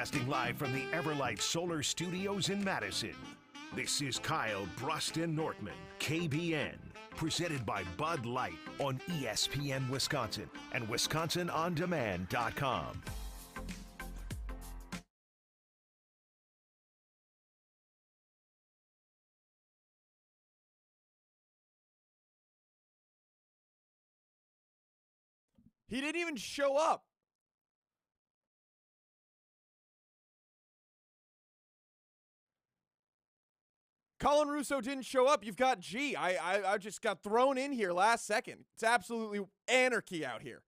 Broadcasting live from the Everlight Solar Studios in Madison. This is Kyle, Brust Nortman, KBN, presented by Bud Light on ESPN Wisconsin and WisconsinOnDemand.com. He didn't even show up. Colin Russo didn't show up. You've got G. I just got thrown in here last second. It's absolutely anarchy out here.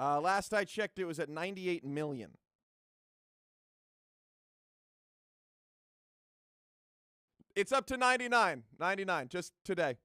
Last I checked, it was at 98 million. It's up to 99. 99, just today.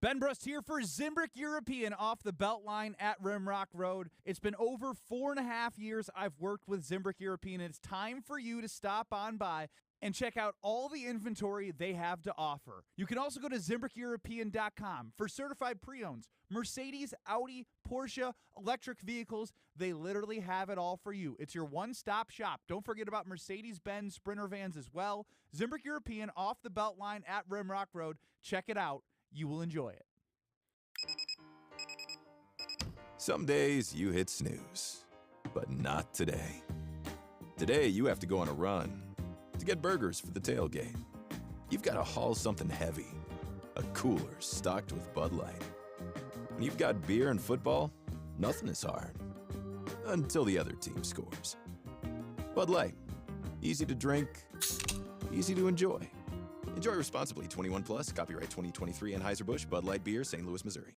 Ben Brust here for Zimbrick European off the Beltline at Rimrock Road. It's been over 4.5 years I've worked with Zimbrick European, and it's time for you to stop on by and check out all the inventory they have to offer. You can also go to ZimbrickEuropean.com for certified pre-owns, Mercedes, Audi, Porsche, electric vehicles. They literally have it all for you. It's your one-stop shop. Don't forget about Mercedes-Benz Sprinter vans as well. Zimbrick European off the Beltline at Rimrock Road. Check it out. You will enjoy it. Some days you hit snooze, but not today. Today you have to go on a run to get burgers for the tailgate. You've got to haul something heavy, a cooler stocked with Bud Light. When you've got beer and football, nothing is hard. Until the other team scores. Bud Light. Easy to drink, easy to enjoy. Enjoy responsibly. 21 plus. Copyright 2023 Anheuser-Busch Bud Light Beer, St. Louis, Missouri.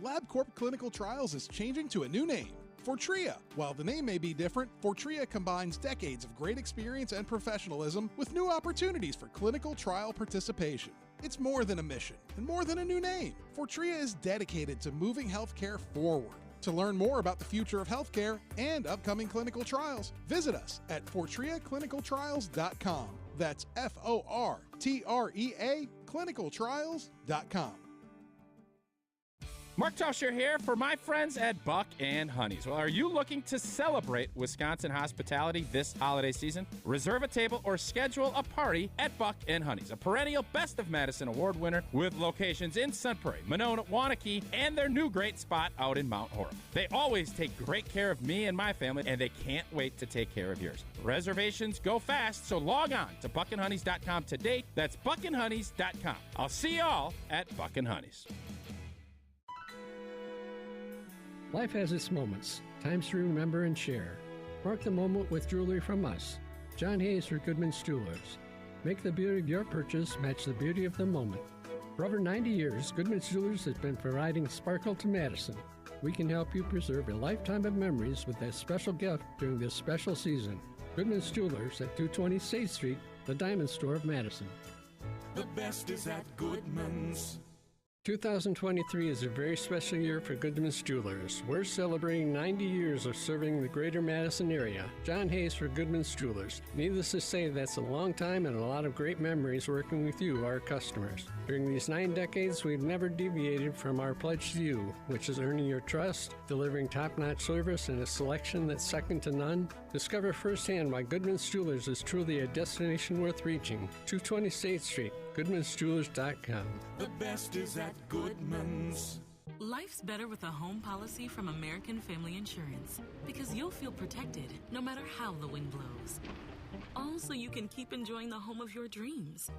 LabCorp Clinical Trials is changing to a new name, Fortrea. While the name may be different, Fortrea combines decades of great experience and professionalism with new opportunities for clinical trial participation. It's more than a mission and more than a new name. Fortrea is dedicated to moving healthcare forward. To learn more about the future of healthcare and upcoming clinical trials, visit us at FortreaClinicalTrials.com. That's FORTREA clinicaltrials.com. Mark Tauscher here for my friends at Buck and Honey's. Well, are you looking to celebrate Wisconsin hospitality this holiday season? Reserve a table or schedule a party at Buck and Honey's, a perennial Best of Madison Award winner with locations in Sun Prairie, Monona, Waunakee, and their new great spot out in Mount Horeb. They always take great care of me and my family, and they can't wait to take care of yours. Reservations go fast, so log on to buckandhoneys.com today. That's buckandhoneys.com. I'll see you all at Buck and Honey's. Life has its moments, times to remember and share. Mark the moment with jewelry from us. John Hayes for Goodman's Jewelers. Make the beauty of your purchase match the beauty of the moment. For over 90 years, Goodman's Jewelers has been providing sparkle to Madison. We can help you preserve a lifetime of memories with that special gift during this special season. Goodman's Jewelers at 220 State Street, the Diamond Store of Madison. The best is at Goodman's. 2023 is a very special year for Goodman's Jewelers. We're celebrating 90 years of serving the greater Madison area. John Hayes for Goodman's Jewelers. Needless to say, that's a long time and a lot of great memories working with you, our customers. During these 9 decades, we've never deviated from our pledge to you, which is earning your trust, delivering top-notch service, and a selection that's second to none. Discover firsthand why Goodman's Jewelers is truly a destination worth reaching. 220 State Street, Goodman'sJewelers.com. The best is at Goodman's. Life's better with a home policy from American Family Insurance because you'll feel protected no matter how the wind blows. All so you can keep enjoying the home of your dreams.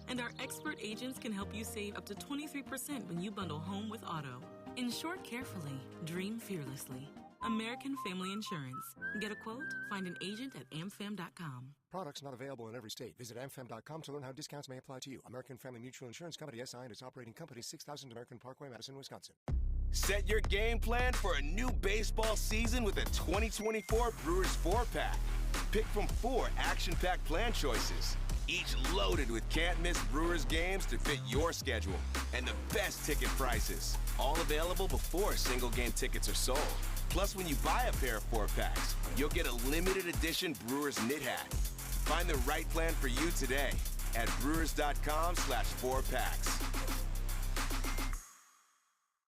And our expert agents can help you save up to 23% when you bundle home with auto. Insure carefully, dream fearlessly. American Family Insurance. Get a quote? Find an agent at amfam.com. Products not available in every state. Visit amfam.com to learn how discounts may apply to you. American Family Mutual Insurance Company, SI, and its operating company, 6000 American Parkway, Madison, Wisconsin. Set your game plan for a new baseball season with a 2024 Brewers 4-pack. Pick from 4 action-packed plan choices, each loaded with can't-miss Brewers games to fit your schedule and the best ticket prices. All available before single-game tickets are sold. Plus, when you buy a pair of 4-packs, you'll get a limited edition Brewers knit hat. Find the right plan for you today at brewers.com/4packs.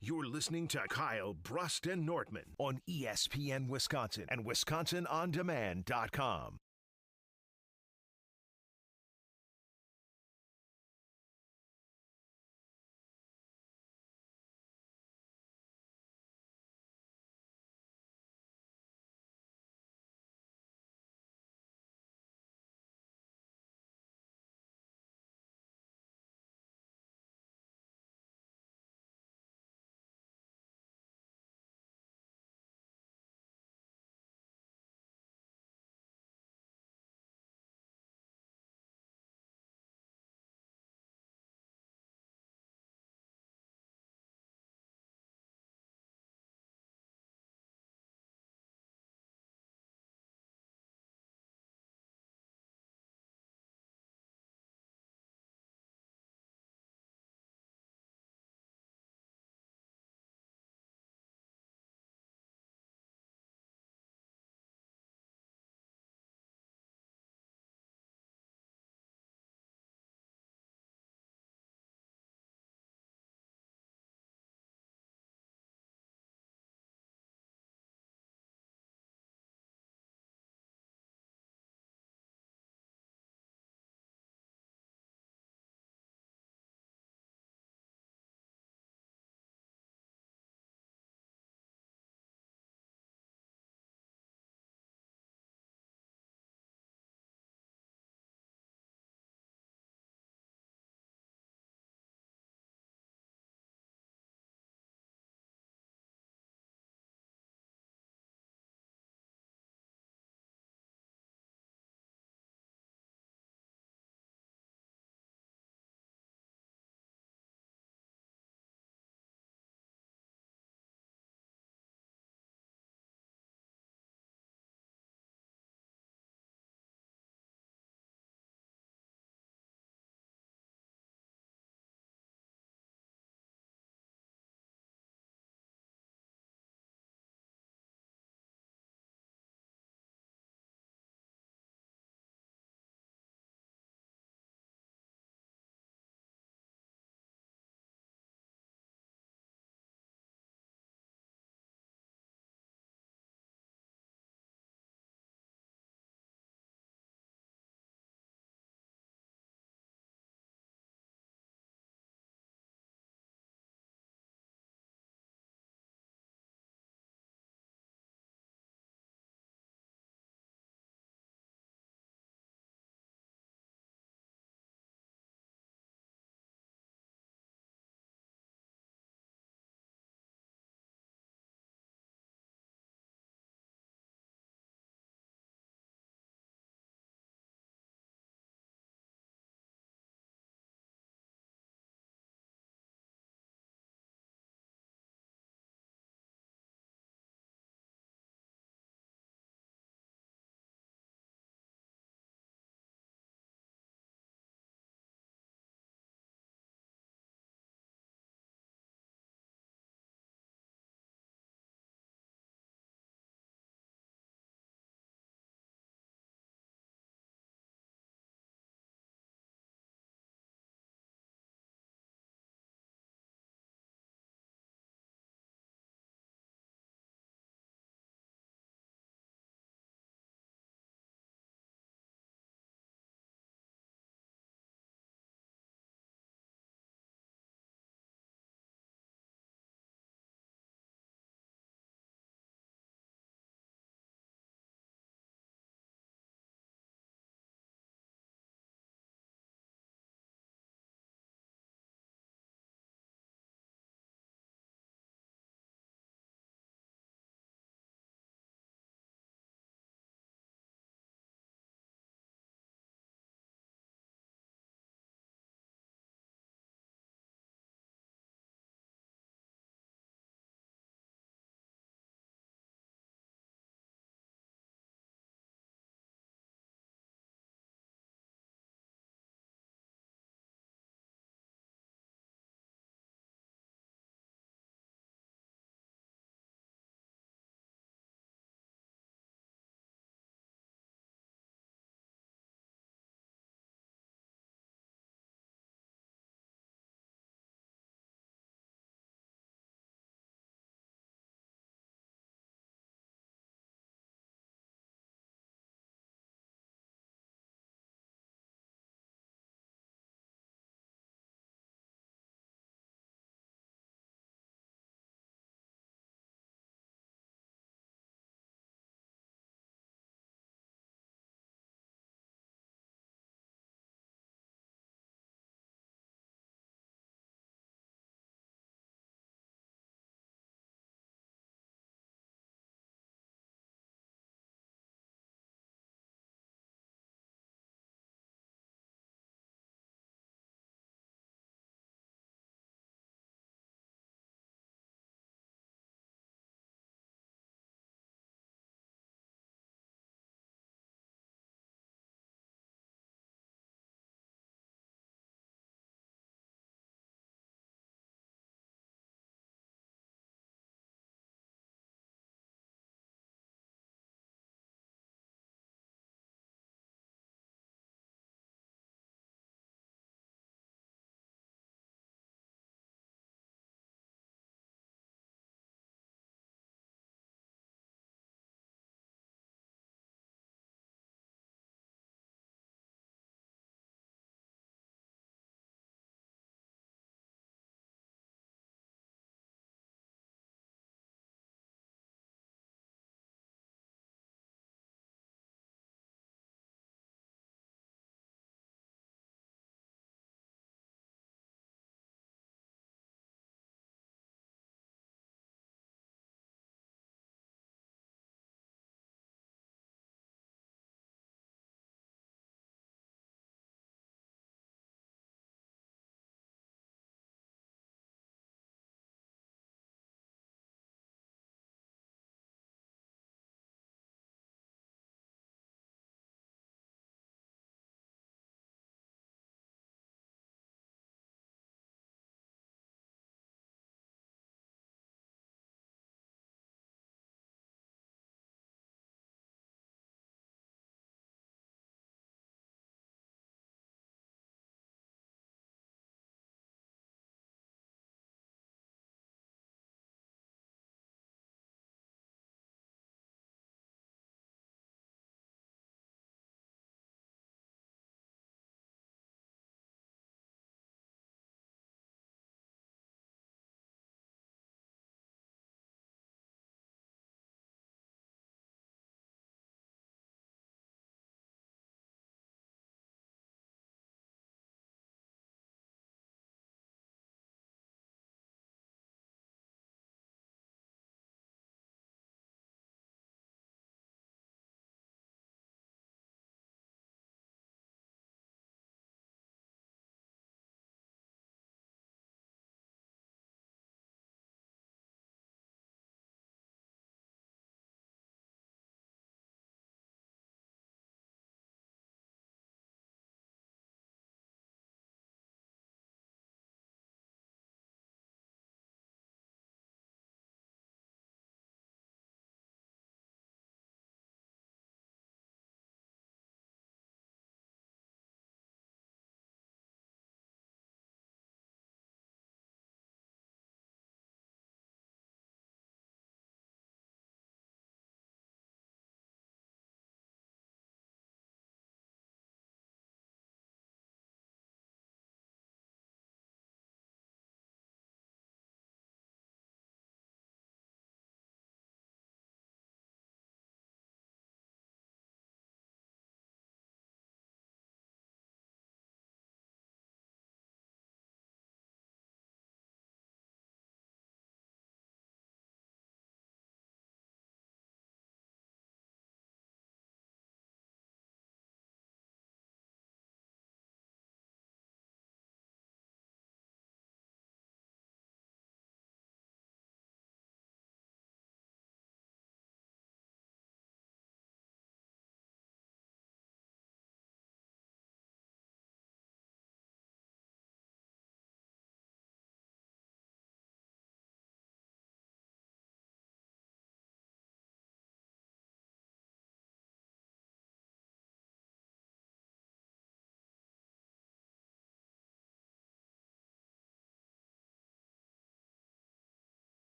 You're listening to Kyle Brust and Nortman on ESPN Wisconsin and WisconsinOnDemand.com.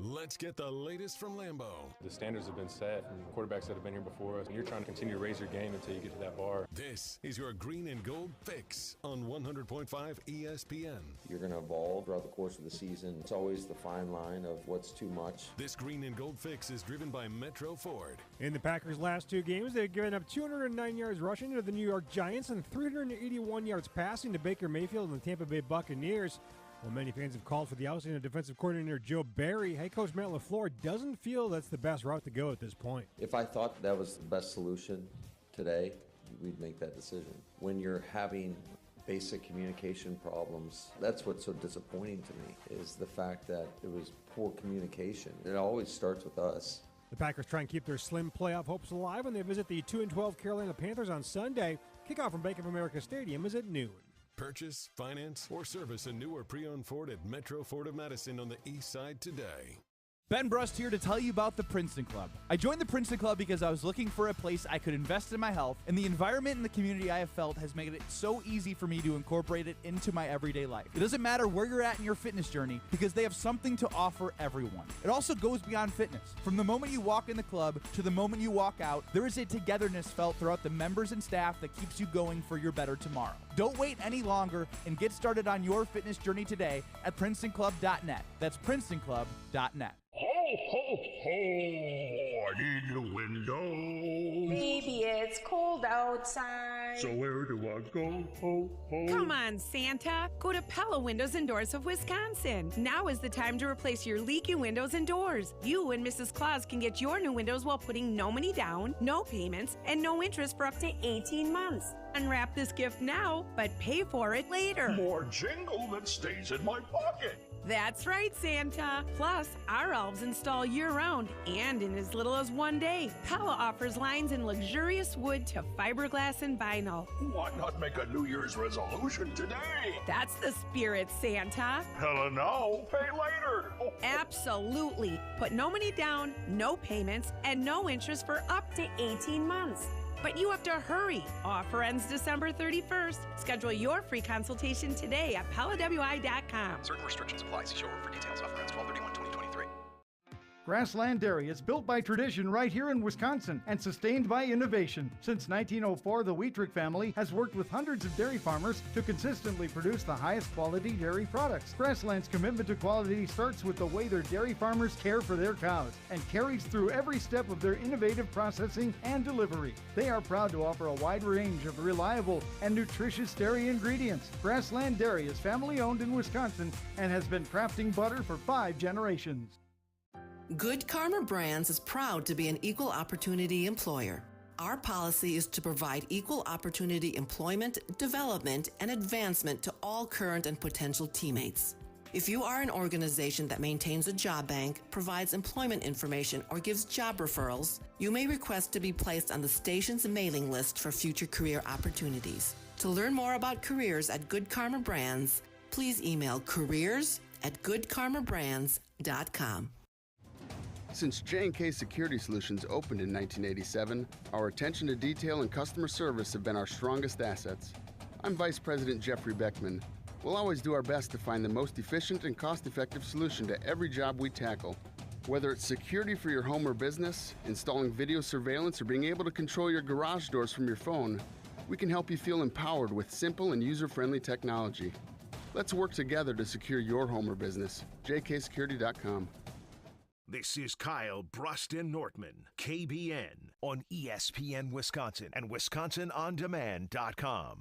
Let's get the latest from Lambeau. The standards have been set from quarterbacks that have been here before us, and you're trying to continue to raise your game until you get to that bar. This is your Green and Gold Fix on 100.5 ESPN. You're going to evolve throughout the course of the season. It's always the fine line of what's too much. This Green and Gold Fix is driven by Metro Ford. In the Packers' last 2 games, they've given up 209 yards rushing to the New York Giants and 381 yards passing to Baker Mayfield and the Tampa Bay Buccaneers. While many fans have called for the ousting of defensive coordinator Joe Barry, head coach Matt LaFleur doesn't feel that's the best route to go at this point. If I thought that was the best solution today, we'd make that decision. When you're having basic communication problems, that's what's so disappointing to me, is the fact that it was poor communication. It always starts with us. The Packers try and keep their slim playoff hopes alive when they visit the 2-12 Carolina Panthers on Sunday. Kickoff from Bank of America Stadium is at noon. Purchase, finance, or service a new or pre-owned Ford at Metro Ford of Madison on the east side today. Ben Brust here to tell you about the Princeton Club. I joined the Princeton Club because I was looking for a place I could invest in my health, and the environment and the community I have felt has made it so easy for me to incorporate it into my everyday life. It doesn't matter where you're at in your fitness journey because they have something to offer everyone. It also goes beyond fitness. From the moment you walk in the club to the moment you walk out, there is a togetherness felt throughout the members and staff that keeps you going for your better tomorrow. Don't wait any longer and get started on your fitness journey today at PrincetonClub.net. That's PrincetonClub.net. Ho, ho, ho! I need a window. Baby, it's cold outside. So where do I go? Ho, ho. Come on, Santa. Go to Pella Windows and Doors of Wisconsin. Now is the time to replace your leaky windows and doors. You and Mrs. Claus can get your new windows while putting no money down, no payments, and no interest for up to 18 months. Unwrap this gift now, but pay for it later. More jingle that stays in my pocket. That's right, Santa. Plus, our elves install year-round and in as little as 1 day. Pella offers lines in luxurious wood to fiberglass and vinyl. Why not make a New Year's resolution today? That's the spirit, Santa. Pella now, pay later. Absolutely. Put no money down, no payments, and no interest for up to 18 months. But you have to hurry. Offer ends December 31st. Schedule your free consultation today at PellaWI.com. Certain restrictions apply. See showroom for details. Offer ends 12/31/2023. Grassland Dairy is built by tradition right here in Wisconsin and sustained by innovation. Since 1904, the Wheatrick family has worked with hundreds of dairy farmers to consistently produce the highest quality dairy products. Grassland's commitment to quality starts with the way their dairy farmers care for their cows and carries through every step of their innovative processing and delivery. They are proud to offer a wide range of reliable and nutritious dairy ingredients. Grassland Dairy is family owned in Wisconsin and has been crafting butter for 5 generations. Good Karma Brands is proud to be an equal opportunity employer. Our policy is to provide equal opportunity employment, development, and advancement to all current and potential teammates. If you are an organization that maintains a job bank, provides employment information, or gives job referrals, you may request to be placed on the station's mailing list for future career opportunities. To learn more about careers at Good Karma Brands, please email careers@goodkarmabrands.com. Since J&K Security Solutions opened in 1987, our attention to detail and customer service have been our strongest assets. I'm Vice President Jeffrey Beckman. We'll always do our best to find the most efficient and cost-effective solution to every job we tackle. Whether it's security for your home or business, installing video surveillance, or being able to control your garage doors from your phone, we can help you feel empowered with simple and user-friendly technology. Let's work together to secure your home or business. jksecurity.com. This is Kyle Brust Nortman, KBN, on ESPN Wisconsin and WisconsinOnDemand.com.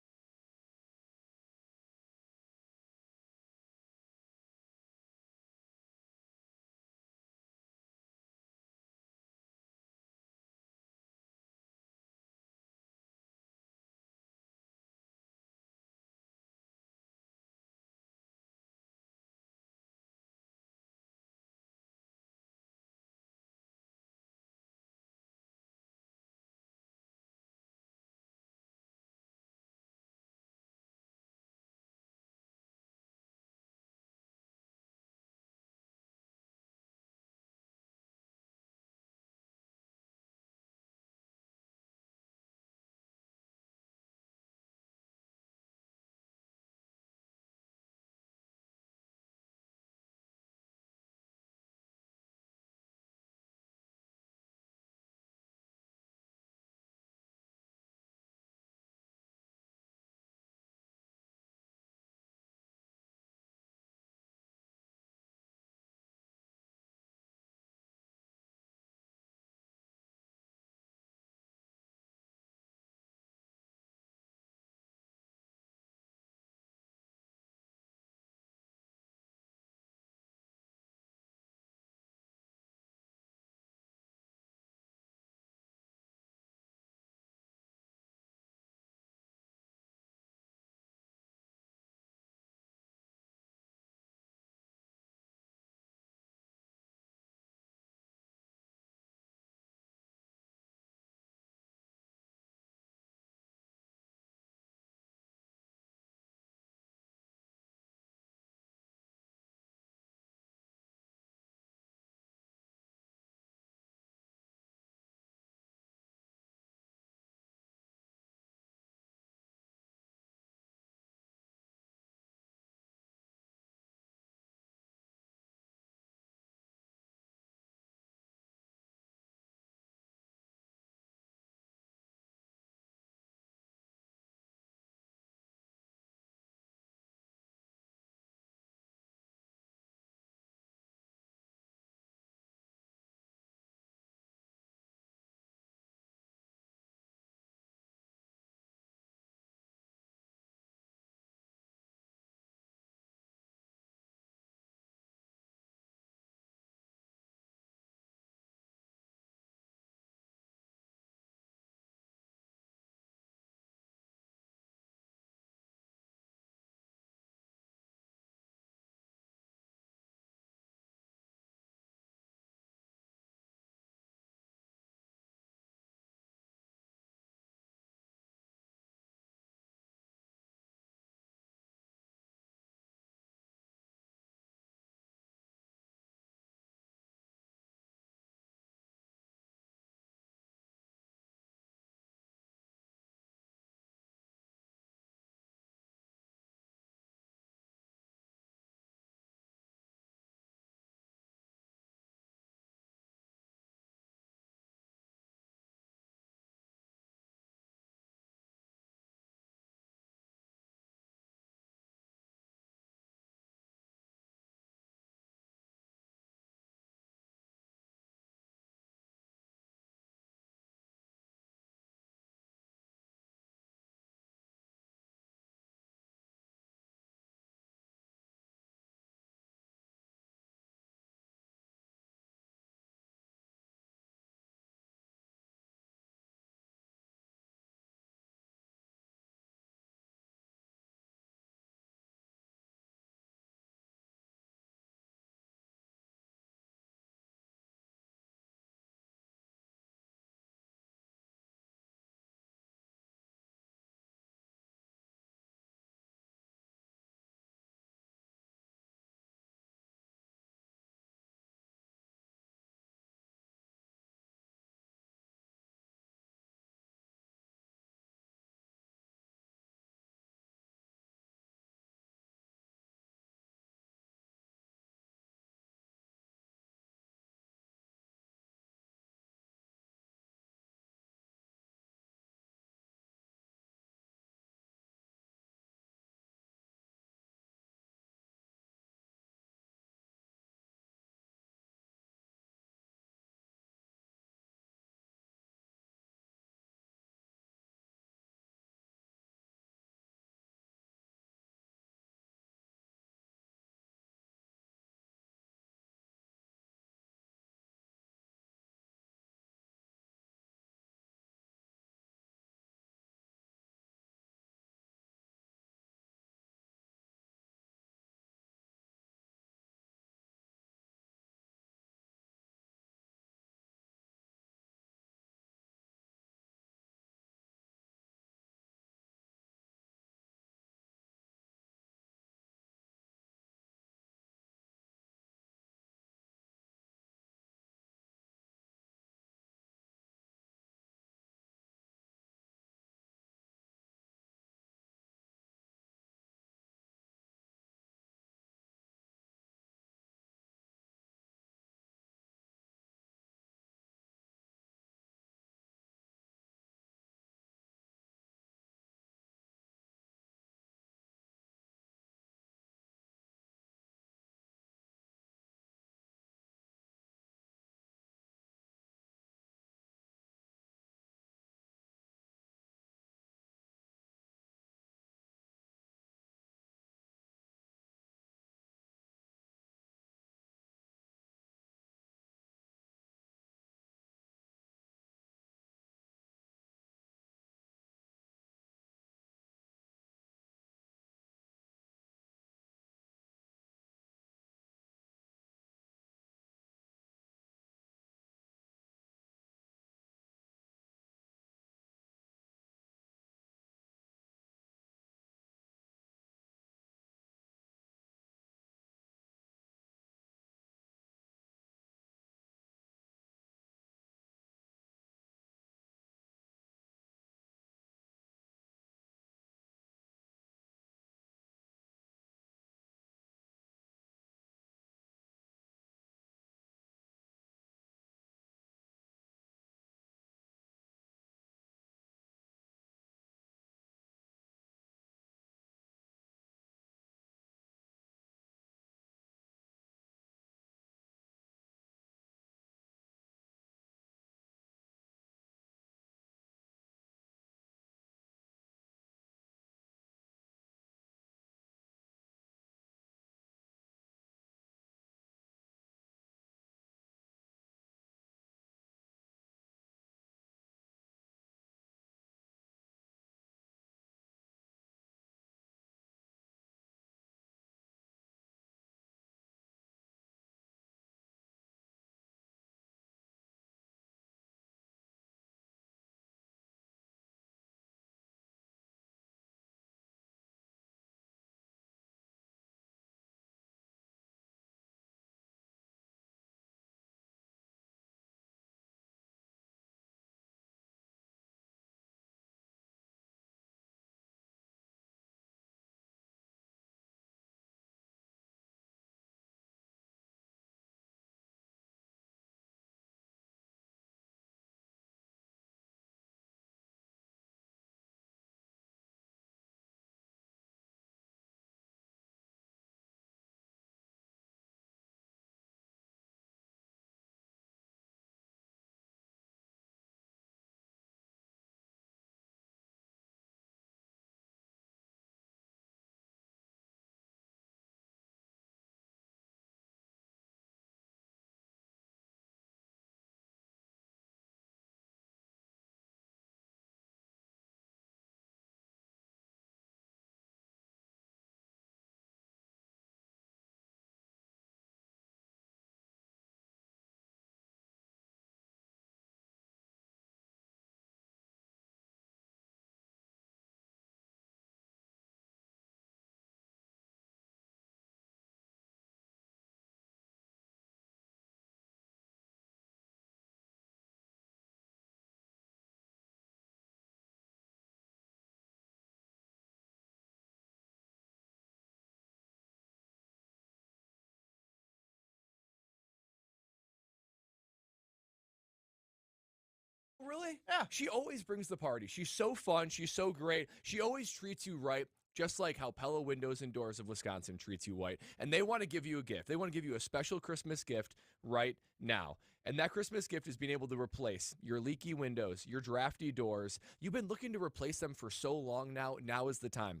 Really? Yeah. She always brings the party. She's so fun. She's so great. She always treats you right, just like how Pella Windows and Doors of Wisconsin treats you right. And they want to give you a gift. They want to give you a special Christmas gift right now. And that Christmas gift is being able to replace your leaky windows, your drafty doors. You've been looking to replace them for so long now. Now is the time.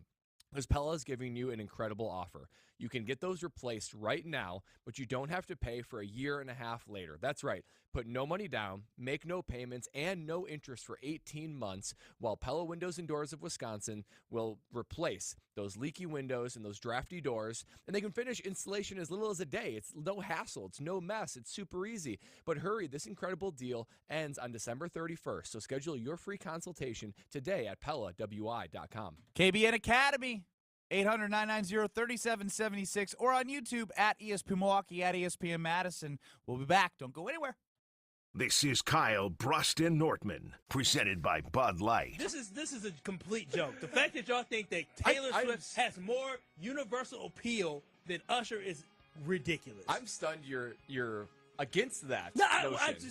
Because Pella is giving you an incredible offer. You can get those replaced right now, but you don't have to pay for a year and a half later. That's right. Put no money down, make no payments, and no interest for 18 months while Pella Windows and Doors of Wisconsin will replace those leaky windows and those drafty doors, and they can finish installation as little as a day. It's no hassle. It's no mess. It's super easy. But hurry, this incredible deal ends on December 31st, so schedule your free consultation today at PellaWI.com. KBN Academy, 800-990-3776, or on YouTube at ESPN Milwaukee, at ESPN Madison. We'll be back. Don't go anywhere. This is Kyle Brust Nortman, presented by Bud Light. This is a complete joke. The fact that y'all think that Taylor Swift has more universal appeal than Usher is ridiculous. I'm stunned you're against that. No, notion.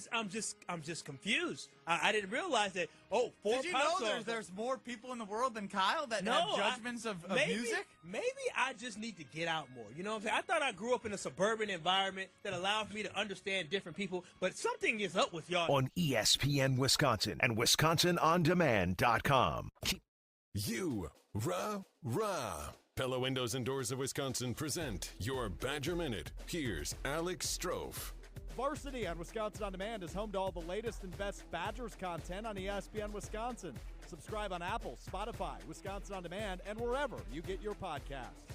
I'm just confused. I didn't realize that. Oh, four Did you pop know songs. there's more people in the world than Kyle that have judgments of music? Maybe I just need to get out more. You know what I'm saying? I thought I grew up in a suburban environment that allowed me to understand different people, but something is up with y'all. On ESPN Wisconsin and WisconsinOnDemand.com. Rah. Pella Windows and Doors of Wisconsin present your Badger Minute. Here's Alex Strofe. Varsity on Wisconsin On Demand is home to all the latest and best Badgers content on ESPN Wisconsin. Subscribe on Apple, Spotify, Wisconsin On Demand, and wherever you get your podcasts.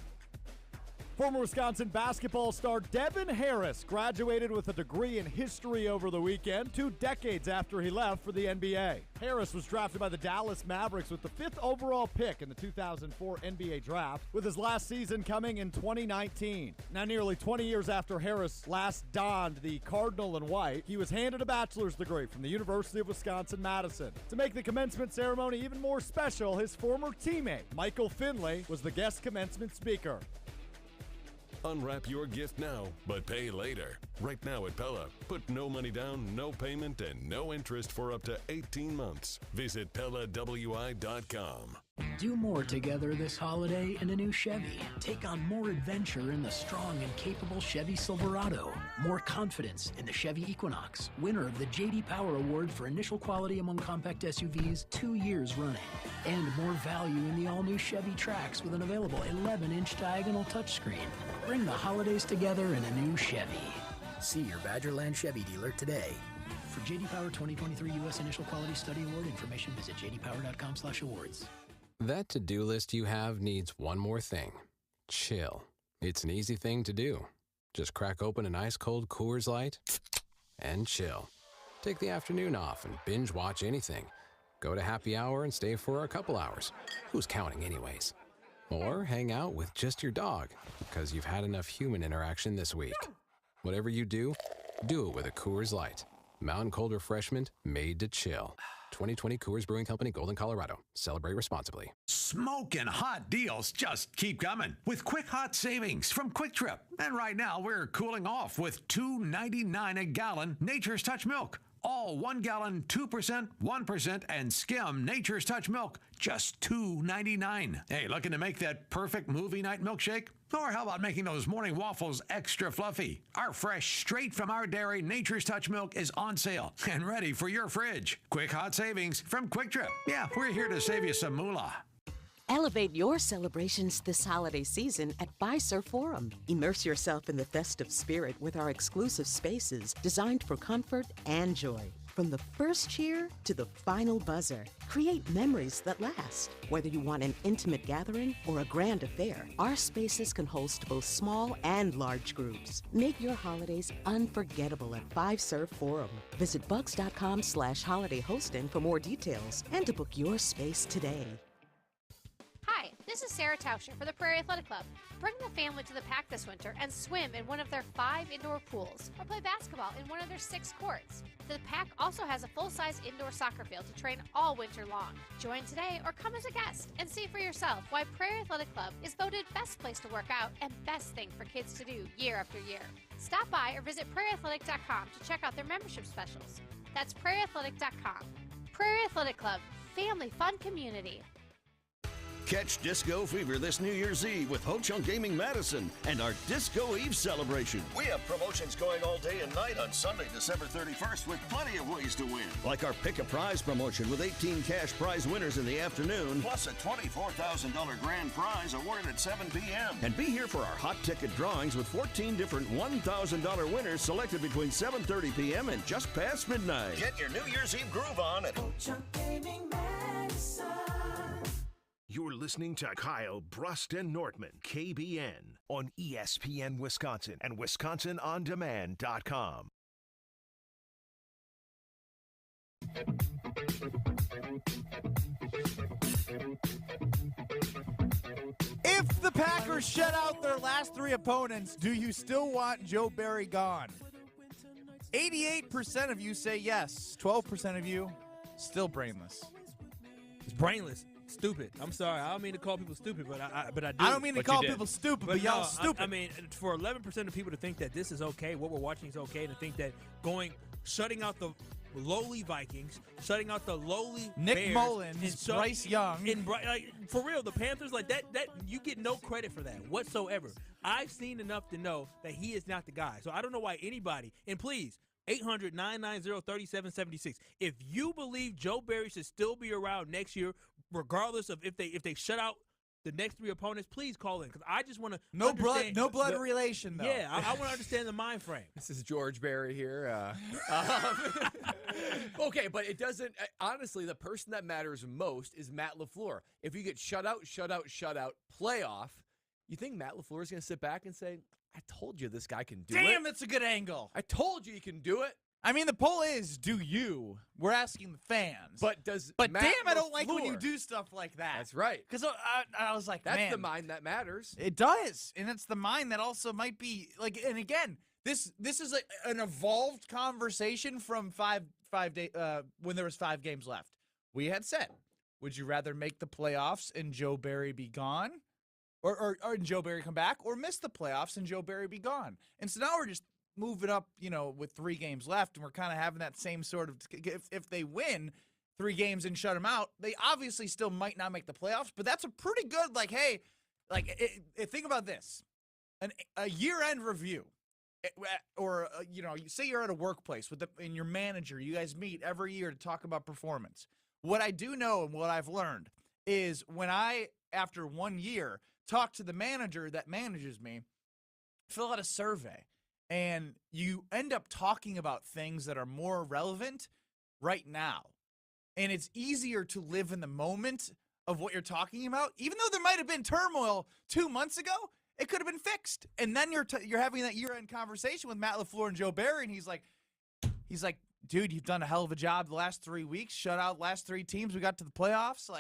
Former Wisconsin basketball star Devin Harris graduated with a degree in history over the weekend, 2 decades after he left for the NBA. Harris was drafted by the Dallas Mavericks with the 5th overall pick in the 2004 NBA draft, with his last season coming in 2019. Now, nearly 20 years after Harris last donned the cardinal and white, he was handed a bachelor's degree from the University of Wisconsin-Madison. To make the commencement ceremony even more special, his former teammate, Michael Finley, was the guest commencement speaker. Unwrap your gift now, but pay later. Right now at Pella, put no money down, no payment, and no interest for up to 18 months. Visit PellaWI.com. Do more together this holiday in a new Chevy. Take on more adventure in the strong and capable Chevy Silverado. More confidence in the Chevy Equinox, winner of the J.D. Power Award for initial quality among compact SUVs 2 years running. And more value in the all-new Chevy Trax with an available 11-inch diagonal touchscreen. Bring the holidays together in a new Chevy. See your Badgerland Chevy dealer today. For J.D. Power 2023 U.S. Initial Quality Study Award information, visit jdpower.com/awards. That to-do list you have needs one more thing. Chill. It's an easy thing to do. Just crack open an ice-cold Coors Light and chill. Take the afternoon off and binge watch anything. Go to happy hour and stay for a couple hours. Who's counting anyways? Or hang out with just your dog, because you've had enough human interaction this week. Whatever you do it with a Coors Light. Mountain cold refreshment made to chill. 2020 Coors Brewing Company, Golden, Colorado. Celebrate responsibly. Smoking hot deals just keep coming with quick hot savings from Quick Trip. And right now we're cooling off with $2.99 a gallon Nature's Touch milk. All 1 gallon, 2%, 1%, and skim Nature's Touch milk, just $2.99. Hey, looking to make that perfect movie night milkshake? Or how about making those morning waffles extra fluffy? Our fresh, straight from our dairy Nature's Touch milk is on sale and ready for your fridge. Quick hot savings from Quick Trip. Yeah, we're here to save you some moolah. Elevate your celebrations this holiday season at Bryce Forum. Immerse yourself in the festive spirit with our exclusive spaces designed for comfort and joy. From the first cheer to the final buzzer, create memories that last. Whether you want an intimate gathering or a grand affair, our spaces can host both small and large groups. Make your holidays unforgettable at 5-Serve Forum. Visit bugs.com/holiday hosting for more details and to book your space today. Hi, this is Sarah Tauscher for the Prairie Athletic Club. Bring the family to the Pack this winter and swim in one of their 5 indoor pools or play basketball in one of their 6 courts. The Pack also has a full-size indoor soccer field to train all winter long. Join today or come as a guest and see for yourself why Prairie Athletic Club is voted best place to work out and best thing for kids to do year after year. Stop by or visit prairieathletic.com to check out their membership specials. That's prairieathletic.com. Prairie Athletic Club, family fun community. Catch Disco Fever this New Year's Eve with Ho Chunk Gaming Madison and our Disco Eve celebration. We have promotions going all day and night on Sunday, December 31st with plenty of ways to win. Like our Pick a Prize promotion with 18 cash prize winners in the afternoon, plus a $24,000 grand prize awarded at 7 p.m. And be here for our hot ticket drawings with 14 different $1,000 winners selected between 7:30 p.m. and just past midnight. Get your New Year's Eve groove on at Ho Chunk Gaming Madison. You're listening to Kyle, Brust, and Nortman, KBN, on ESPN Wisconsin and WisconsinOnDemand.com. If the Packers shut out their last 3 opponents, do you still want Joe Barry gone? 88% of you say yes. 12% of you still brainless. It's brainless. Stupid. I'm sorry. I don't mean to call people stupid, but I do. I don't mean to call people stupid, but y'all stupid. I mean, for 11% of people to think that this is okay, what we're watching is okay, and to think that shutting out the lowly Vikings, shutting out the lowly Nick Bears, Mullins, Bryce Young, and for real, the Panthers, like that you get no credit for that whatsoever. I've seen enough to know that he is not the guy. So I don't know why anybody, and please, 800-990-3776. If you believe Joe Barry should still be around next year, regardless of if they shut out the next 3 opponents, please call in, because I just want to no blood relation though. Yeah, I want to understand the mind frame. This is George Barry here. Okay, but it doesn't. Honestly, the person that matters most is Matt LaFleur. If you get shut out, playoff, you think Matt LaFleur is going to sit back and say, "I told you this guy can do it." Damn, that's a good angle. I told you he can do it. I mean, the poll is, do you? We're asking the fans. But damn, I don't like when you do stuff like that. That's right. Because I was like, that's man, the mind that matters. It does, and it's the mind that also might be like. And again, this is an evolved conversation from when there was 5 games left. We had said, would you rather make the playoffs and Joe Barry be gone, or Joe Barry come back, or miss the playoffs and Joe Barry be gone? And so now we're just moving up, with 3 games left, and we're kind of having that same sort of, if they win 3 games and shut them out, they obviously still might not make the playoffs, but that's a pretty good, think about this. A year-end review, or, you say you're at a workplace and your manager, you guys meet every year to talk about performance. What I do know and what I've learned is when I, after 1 year, talk to the manager that manages me, fill out a survey. And you end up talking about things that are more relevant right now. And it's easier to live in the moment of what you're talking about. Even though there might have been turmoil 2 months ago, it could have been fixed. And then you're having that year-end conversation with Matt LaFleur and Joe Barry, and he's like, dude, you've done a hell of a job the last 3 weeks. Shut out last 3 teams. We got to the playoffs.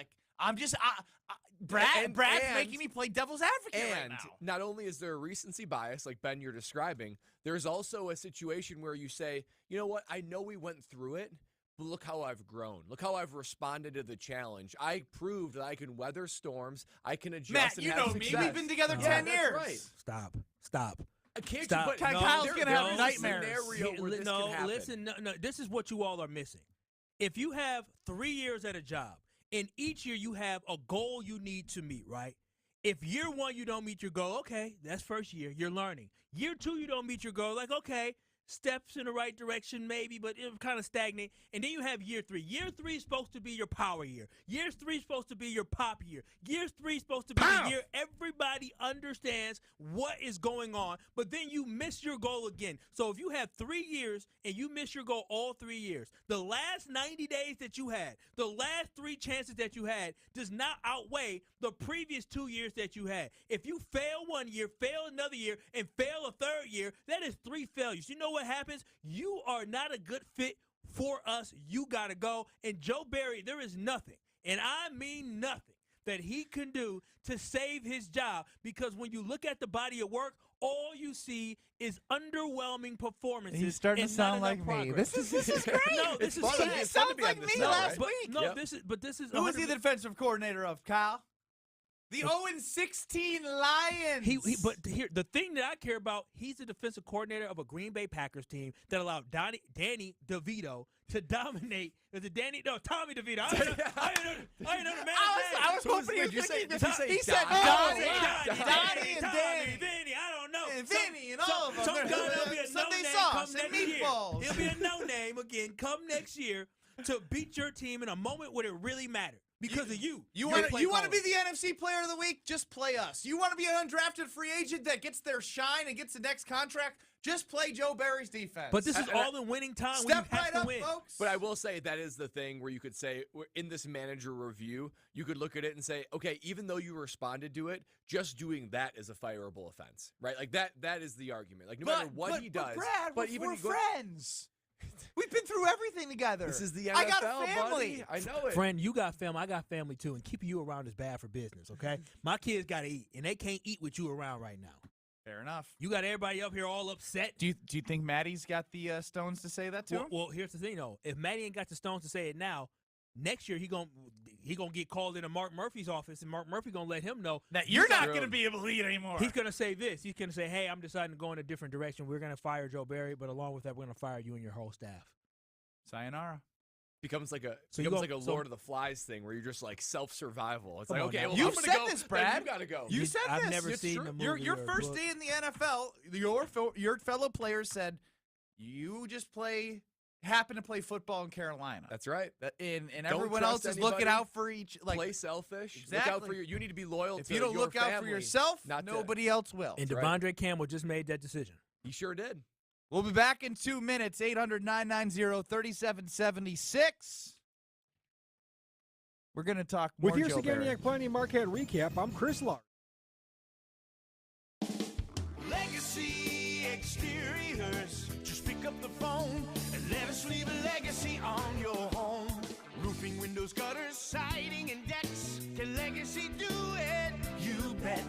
Brad's making me play devil's advocate right now. Not only is there a recency bias, like Ben, you're describing, there's also a situation where you say, you know what, I know we went through it, but look how I've grown. Look how I've responded to the challenge. I proved that I can weather storms. I can adjust Matt, and you have know success. me. We've been together 10 years. Right. Stop. Can't Stop. you? But Kyle's going to have nightmares. Scenario where this can happen. Listen, no, this is what you all are missing. If you have 3 years at a job, and each year you have a goal you need to meet, right? If year 1 you don't meet your goal, okay, that's first year. You're learning. Year 2 you don't meet your goal, okay, steps in the right direction maybe, but it was kind of stagnant. And then you have year 3. Year 3 is supposed to be your power year. Year 3 is supposed to be your pop year. Year 3 is supposed to be the year everybody understands what is going on, but then you miss your goal again. So if you have 3 years and you miss your goal all 3 years, the last 90 days that you had, the last 3 chances that you had does not outweigh the previous 2 years that you had. If you fail 1 year, fail another year, and fail a 3rd year, that is 3 failures. You know what happens? You are not a good fit for us. You got to go. And Joe Barry, there is nothing, and I mean nothing, that he can do to save his job, because when you look at the body of work, all you see is underwhelming performances. He's starting to sound like me. This is great. No, this is fun. He sounds like me last week. No, this is. Who was he the defensive coordinator of, Kyle? The 0-16 Lions. But here, the thing that I care about, he's the defensive coordinator of a Green Bay Packers team that allowed Danny DeVito to dominate. Was it Danny? No, Tommy DeVito. I didn't know the man's name. I was hoping did you say he said Donnie and Danny. Vinny, I don't know. And Vinny and all of them. Some guy will be a Sunday no-name sauce come and next year. meatballs. He'll be a no-name again come next year to beat your team in a moment when it really mattered because of you. You want to be the NFC Player of the Week? Just play us. You want to be an undrafted free agent that gets their shine and gets the next contract? Just play Joe Barry's defense. But this is all in winning time. Step when you have right to win. folks. But I will say that is the thing where you could say in this manager review, you could look at it and say, okay, even though you responded to it, just doing that is a fireable offense, right? Like that is the argument. Like no matter what he does, Brad, we're friends. We've been through everything together. This is the NFL, I got a family. buddy. I know it. Friend, you got family. I got family too, and keeping you around is bad for business. Okay, my kids got to eat, and they can't eat with you around right now. Fair enough. You got everybody up here all upset. Do you think Maddie's got the stones to say that to him? Well, here's the thing though. If Maddie ain't got the stones to say it now, next year he gonna get called into Mark Murphy's office, and Mark Murphy gonna let him know that you're not gonna be able to lead anymore. He's gonna say this. He's gonna say, "Hey, I'm deciding to go in a different direction. We're gonna fire Joe Barry, but along with that, we're gonna fire you and your whole staff." Sayonara. Becomes like a So Lord of the Flies thing where you're just like self-survival. It's like, okay, well, You've I'm gonna said go, this, Brad. You gotta go. You said this. I've never seen the movie. Your or first book. day in the NFL, your fellow players said you just happen to play football in Carolina. That's right. And Don't everyone trust else is anybody. looking out for each. Like, play selfish. Exactly. Look out for you need to be loyal if to you don't your look out for family, yourself, not nobody else will. And right. Devondre Campbell just made that decision. He sure did. We'll be back in 2 minutes. 800-990-3776. We're going to talk more With your Joe Barry. Saganiac Planning Marquette recap, I'm Chris Lark. Legacy Exteriors. Just pick up the phone and let us leave a legacy on your home. Roofing, windows, gutters, siding, and decks. Can Legacy do it? You bet.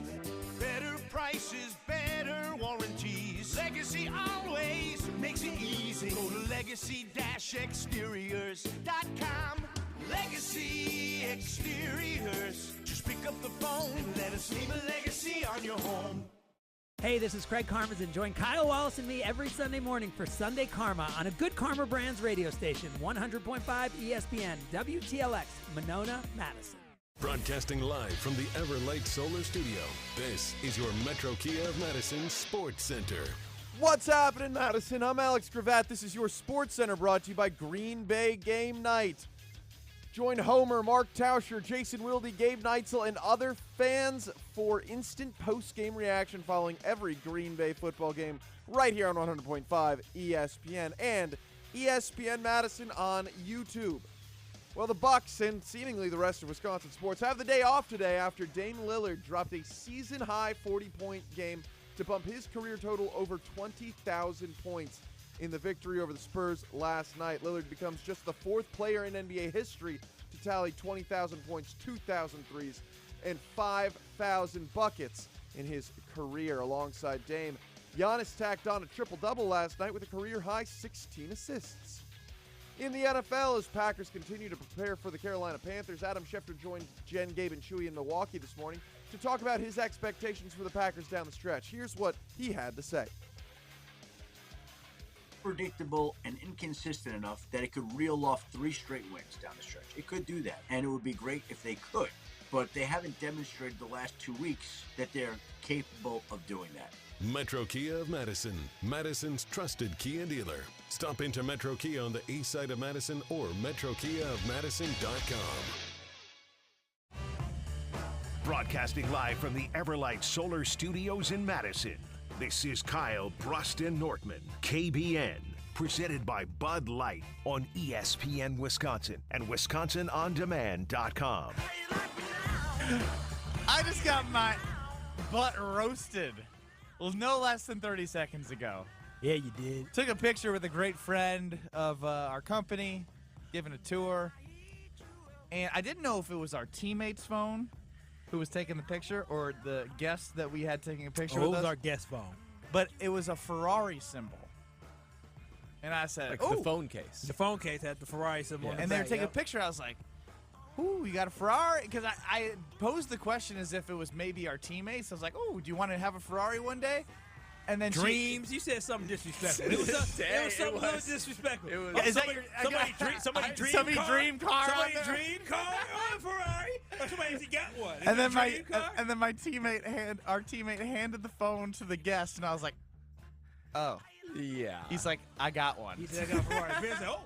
Better prices, better warranties. Legacy always makes it easy. Go to legacy-exteriors.com. Legacy Exteriors. Just pick up the phone and let us leave a legacy on your home. Hey, this is Craig Karmas, and join Kyle Wallace and me every Sunday morning for Sunday Karma on a Good Karma Brands radio station, 100.5 ESPN, WTLX, Monona, Madison. Broadcasting live from the Everlight Solar Studio, this is your Metro Kia of Madison Sports Center. What's happening, Madison? I'm Alex Gravatt. This is your Sports Center brought to you by Green Bay Game Night. Join Homer, Mark Tauscher, Jason Wilde, Gabe Neitzel, and other fans for instant post-game reaction following every Green Bay football game right here on 100.5 ESPN and ESPN Madison on YouTube. Well, the Bucs and seemingly the rest of Wisconsin sports have the day off today after Dame Lillard dropped a season-high 40-point game to bump his career total over 20,000 points in the victory over the Spurs last night. Lillard becomes just the fourth player in NBA history to tally 20,000 points, 2,000 threes, and 5,000 buckets in his career alongside Dame. Giannis tacked on a triple-double last night with a career-high 16 assists. In the NFL, as Packers continue to prepare for the Carolina Panthers, Adam Schefter joined Jen, Gabe, and Chewy in Milwaukee this morning to talk about his expectations for the Packers down the stretch. Here's what he had to say. Predictable and inconsistent enough that it could reel off 3 straight wins down the stretch. It could do that, and it would be great if they could, but they haven't demonstrated the last 2 weeks that they're capable of doing that. Metro Kia of Madison, Madison's trusted Kia dealer. Stop into Metro Kia on the east side of Madison or metrokiaofmadison.com. Broadcasting live from the Everlight Solar Studios in Madison, this is Kyle Brust Nortman, KBN, presented by Bud Light on ESPN Wisconsin and WisconsinOnDemand.com. I just got my butt roasted. Well, no less than 30 seconds ago. Yeah, you did. Took a picture with a great friend of our company, giving a tour. And I didn't know if it was our teammate's phone who was taking the picture or the guest that we had taking a picture with us. It was our guest phone. But it was a Ferrari symbol. And I said, like oh. the phone case. The phone case had the Ferrari symbol on the And they were back, taking yep. a picture. I was like, ooh, you got a Ferrari? Because I posed the question as if it was maybe our teammates. I was like, oh, do you want to have a Ferrari one day? And then Dreams. You said something disrespectful. It was something a little disrespectful. It was. Is that your somebody dream somebody car? dream car? Somebody dream car? Oh, a Ferrari. Or somebody's got one. Is And it then a dream car? my teammate handed the phone to the guest, and I was like, oh. Yeah. He's like, I got one. He said, I got a Ferrari. Ben said, oh.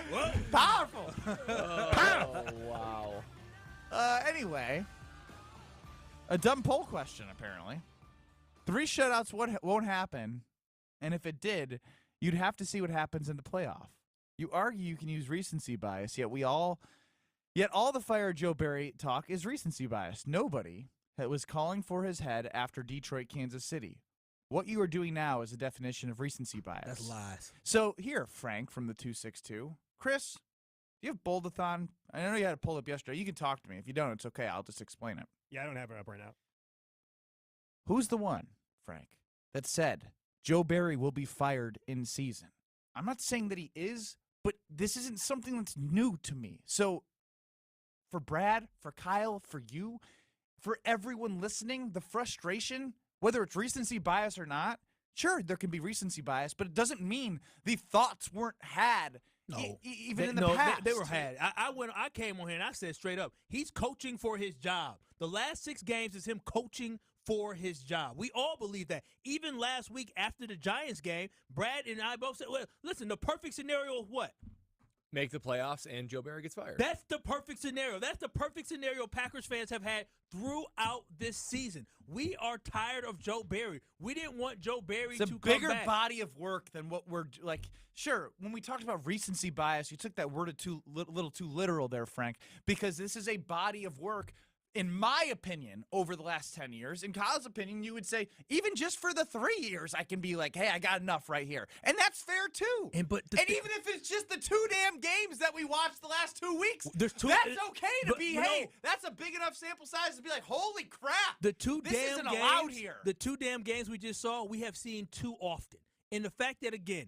What? Powerful. Oh, wow. Anyway, a dumb poll question, apparently. 3 shutouts won't happen, and if it did, you'd have to see what happens in the playoff. You argue you can use recency bias, yet all the fire Joe Barry talk is recency bias. Nobody was calling for his head after Detroit, Kansas City. What you are doing now is a definition of recency bias. That's lies. So here, Frank from the 262. Chris, do you have Boldathon? I know you had it pulled up yesterday. You can talk to me. If you don't, it's okay. I'll just explain it. Yeah, I don't have it up right now. Who's the one, Frank, that said Joe Barry will be fired in season? I'm not saying that he is, but this isn't something that's new to me. So for Brad, for Kyle, for you, for everyone listening, the frustration, whether it's recency bias or not, sure, there can be recency bias, but it doesn't mean the thoughts weren't had even in the past. They were had. I came on here and I said straight up, he's coaching for his job. The last 6 games is him coaching for his job. We all believe that. Even last week after the Giants game, Brad and I both said, well, listen, the perfect scenario is what? Make the playoffs and Joe Barry gets fired. That's the perfect scenario. That's the perfect scenario Packers fans have had throughout this season. We are tired of Joe Barry. We didn't want Joe Barry to come back. It's a bigger body of work than what we're like. Sure, when we talked about recency bias, you took that word a little too literal there, Frank, because this is a body of work. In my opinion, over the last 10 years, in Kyle's opinion, you would say, even just for the 3 years, I can be like, hey, I got enough right here. And that's fair, too. And even if it's just the 2 damn games that we watched the last 2 weeks, that's okay to be, hey, that's a big enough sample size to be like, holy crap, this isn't allowed here. The 2 damn games we just saw, we have seen too often. And the fact that, again,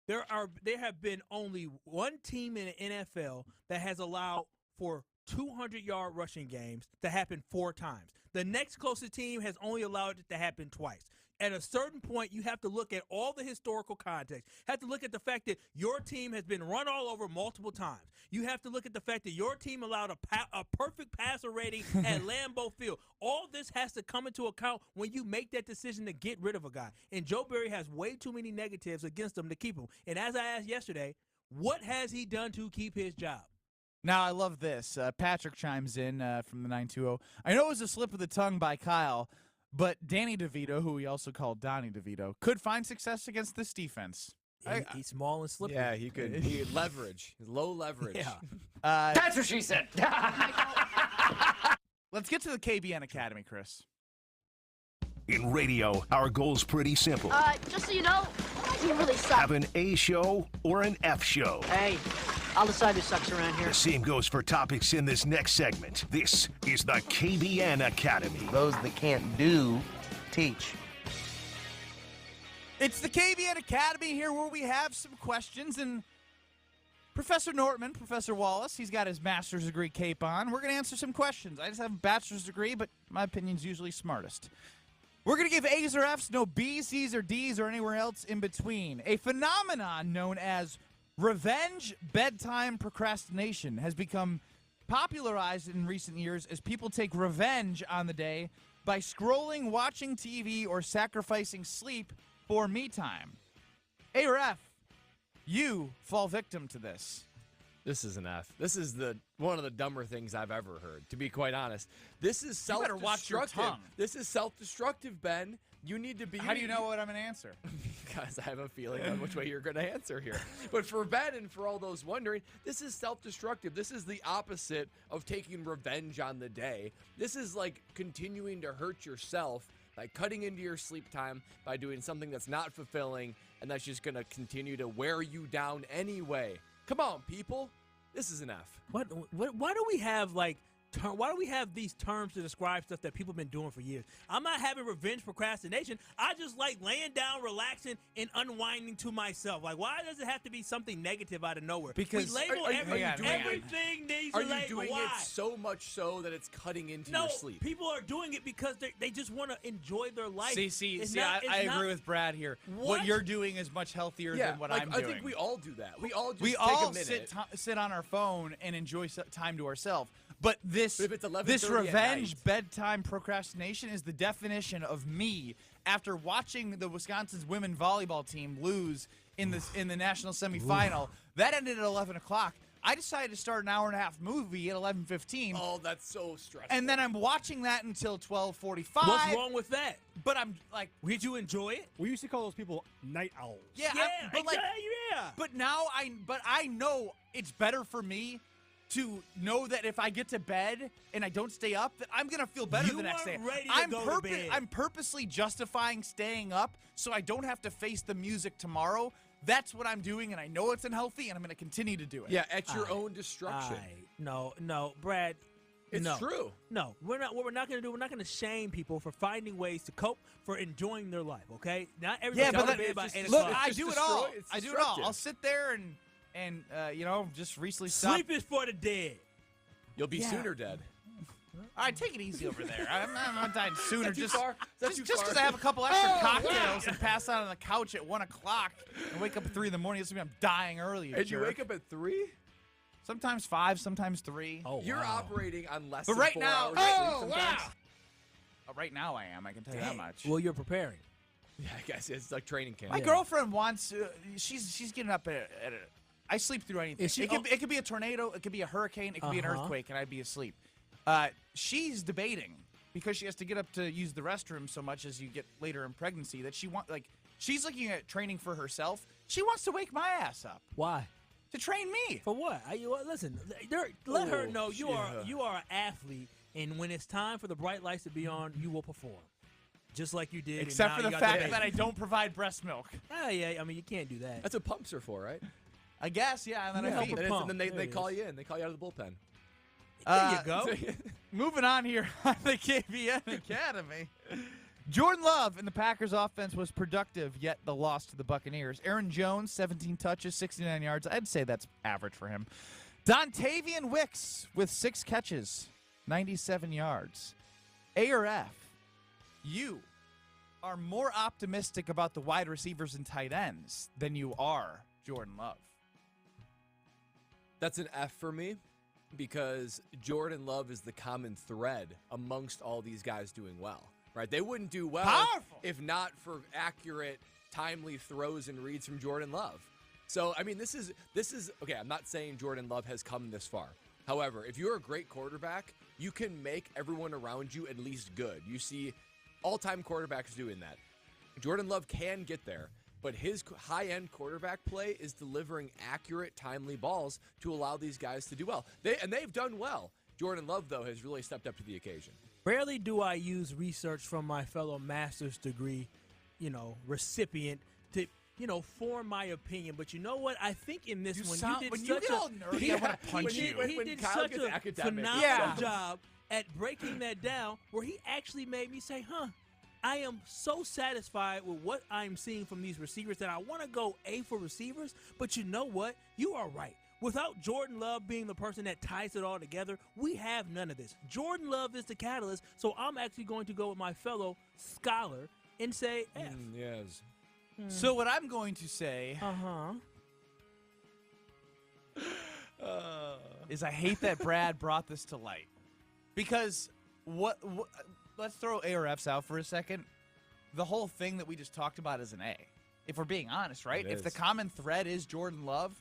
there have been only one team in the NFL that has allowed for 200-yard rushing games to happen 4 times. The next closest team has only allowed it to happen twice. At a certain point, you have to look at all the historical context. You have to look at the fact that your team has been run all over multiple times. You have to look at the fact that your team allowed a perfect passer rating at Lambeau Field. All this has to come into account when you make that decision to get rid of a guy. And Joe Barry has way too many negatives against him to keep him. And as I asked yesterday, what has he done to keep his job? Now, I love this. Patrick chimes in from the 920. I know it was a slip of the tongue by Kyle, but Danny DeVito, who we also call Donnie DeVito, could find success against this defense. He's small and slippery. Yeah, he could. He could leverage. Low leverage. Yeah. That's what she said. Let's get to the KBN Academy, Chris. In radio, our goal's pretty simple. Just so you know, you really suck. Have an A show or an F show. Hey, I'll decide who sucks around here. The same goes for topics in this next segment. This is the KBN Academy. Those that can't do, teach. It's the KBN Academy here where we have some questions, and Professor Nortman, Professor Wallace, he's got his master's degree cape on. We're going to answer some questions. I just have a bachelor's degree, but my opinion's usually smartest. We're going to give A's or F's, no B's, C's, or D's, or anywhere else in between. A phenomenon known as revenge bedtime procrastination has become popularized in recent years as people take revenge on the day by scrolling, watching TV, or sacrificing sleep for me time. A or F, you fall victim to this. This is an F. This is one of the dumber things I've ever heard, to be quite honest. This is self-destructive. You better watch your tongue. This is self-destructive, Ben. You need to be... How do you know what I'm going to answer? Because I have a feeling on which way you're going to answer here. But for Ben and for all those wondering, this is self-destructive. This is the opposite of taking revenge on the day. This is like continuing to hurt yourself by cutting into your sleep time, by doing something that's not fulfilling, and that's just going to continue to wear you down anyway. Come on, people. This is an F. Why do we have, like, Why do we have these terms to describe stuff that people have been doing for years? I'm not having revenge procrastination. I just like laying down, relaxing, and unwinding to myself. Like, why does it have to be something negative out of nowhere? Because we label everything needs Are a label. you doing Why? it so much so that it's cutting into your sleep? People are doing it because they just want to enjoy their life. I agree with Brad here. What you're doing is much healthier than what I'm doing. I think we all do that. We all just we take all a minute. sit on our phone and enjoy time to ourselves. But this if it's 11:30 this at revenge night. bedtime procrastination is the definition of me after watching the Wisconsin's women volleyball team lose in the national semifinal. That ended at 11 o'clock. I decided to start an hour-and-a-half movie at 11:15. Oh, that's so stressful. And then I'm watching that until 12:45. What's wrong with that? But I'm like, did you enjoy it? We used to call those people night owls. Yeah, But now I know it's better for me to know that if I get to bed and I don't stay up, that I'm gonna feel better the next day. Ready to go to bed. I'm purposely justifying staying up so I don't have to face the music tomorrow. That's what I'm doing, and I know it's unhealthy, and I'm gonna continue to do it. Yeah, at your own destruction. No, Brad. It's true. No, we're not. What we're not going to do, we're not going to shame people for finding ways to cope, for enjoing their life. Okay, not everybody. Yeah, but about 8 look, o'clock. I do it all. I do it all. I'll sit there and just recently stop. Sleep is for the dead. You'll be sooner dead. All right, take it easy over there. I'm not dying sooner. Is that too far? Is that too far? Because I have a couple extra cocktails and pass out on the couch at 1 o'clock and wake up at 3 in the morning. This means I'm dying early. And you wake up at 3? Sometimes 5, sometimes 3. Oh, You're operating on less But than right 4 now, hours of sleep sometimes. Right now I am. I can tell you that much. Well, you're preparing. Yeah, I guess it's like training camp. My girlfriend wants. She's getting up at I sleep through anything. It could be a tornado. It could be a hurricane. It could be an earthquake, and I'd be asleep. She's debating because she has to get up to use the restroom so much as you get later in pregnancy that she's looking at training for herself. She wants to wake my ass up. Why? To train me. For what? Listen, let her know you are an athlete, and when it's time for the bright lights to be on, you will perform. Just like you did. Except for the fact that I don't provide breast milk. Yeah, I mean, you can't do that. That's what pumps are for, right? I guess, yeah. And then I feed. And then they call you in. They call you out of the bullpen. There you go. Moving on here on the KBN Academy. Jordan Love in the Packers offense was productive, yet the loss to the Buccaneers. Aaron Jones, 17 touches, 69 yards. I'd say that's average for him. Dontavian Wicks with 6 catches, 97 yards. A or F, you are more optimistic about the wide receivers and tight ends than you are Jordan Love. That's an F for me because Jordan Love is the common thread amongst all these guys doing well. Right, they wouldn't do well if not for accurate, timely throws and reads from Jordan Love. So, I mean, this is okay. I'm not saying Jordan Love has come this far. However, if you're a great quarterback, you can make everyone around you at least good. You see all-time quarterbacks doing that. Jordan Love can get there, but his high-end quarterback play is delivering accurate, timely balls to allow these guys to do well. They've done well. Jordan Love, though, has really stepped up to the occasion. Rarely do I use research from my fellow master's degree, recipient to, form my opinion. But you know what? I think in this one, you did such a he did such a phenomenal job at breaking that down, where he actually made me say, I am so satisfied with what I'm seeing from these receivers that I want to go A for receivers. But you know what? You are right. Without Jordan Love being the person that ties it all together, we have none of this. Jordan Love is the catalyst, so I'm actually going to go with my fellow scholar and say F. Yes. So what I'm going to say is I hate that Brad brought this to light. Because let's throw A or Fs out for a second. The whole thing that we just talked about is an A. If we're being honest, right? If the common thread is Jordan Love,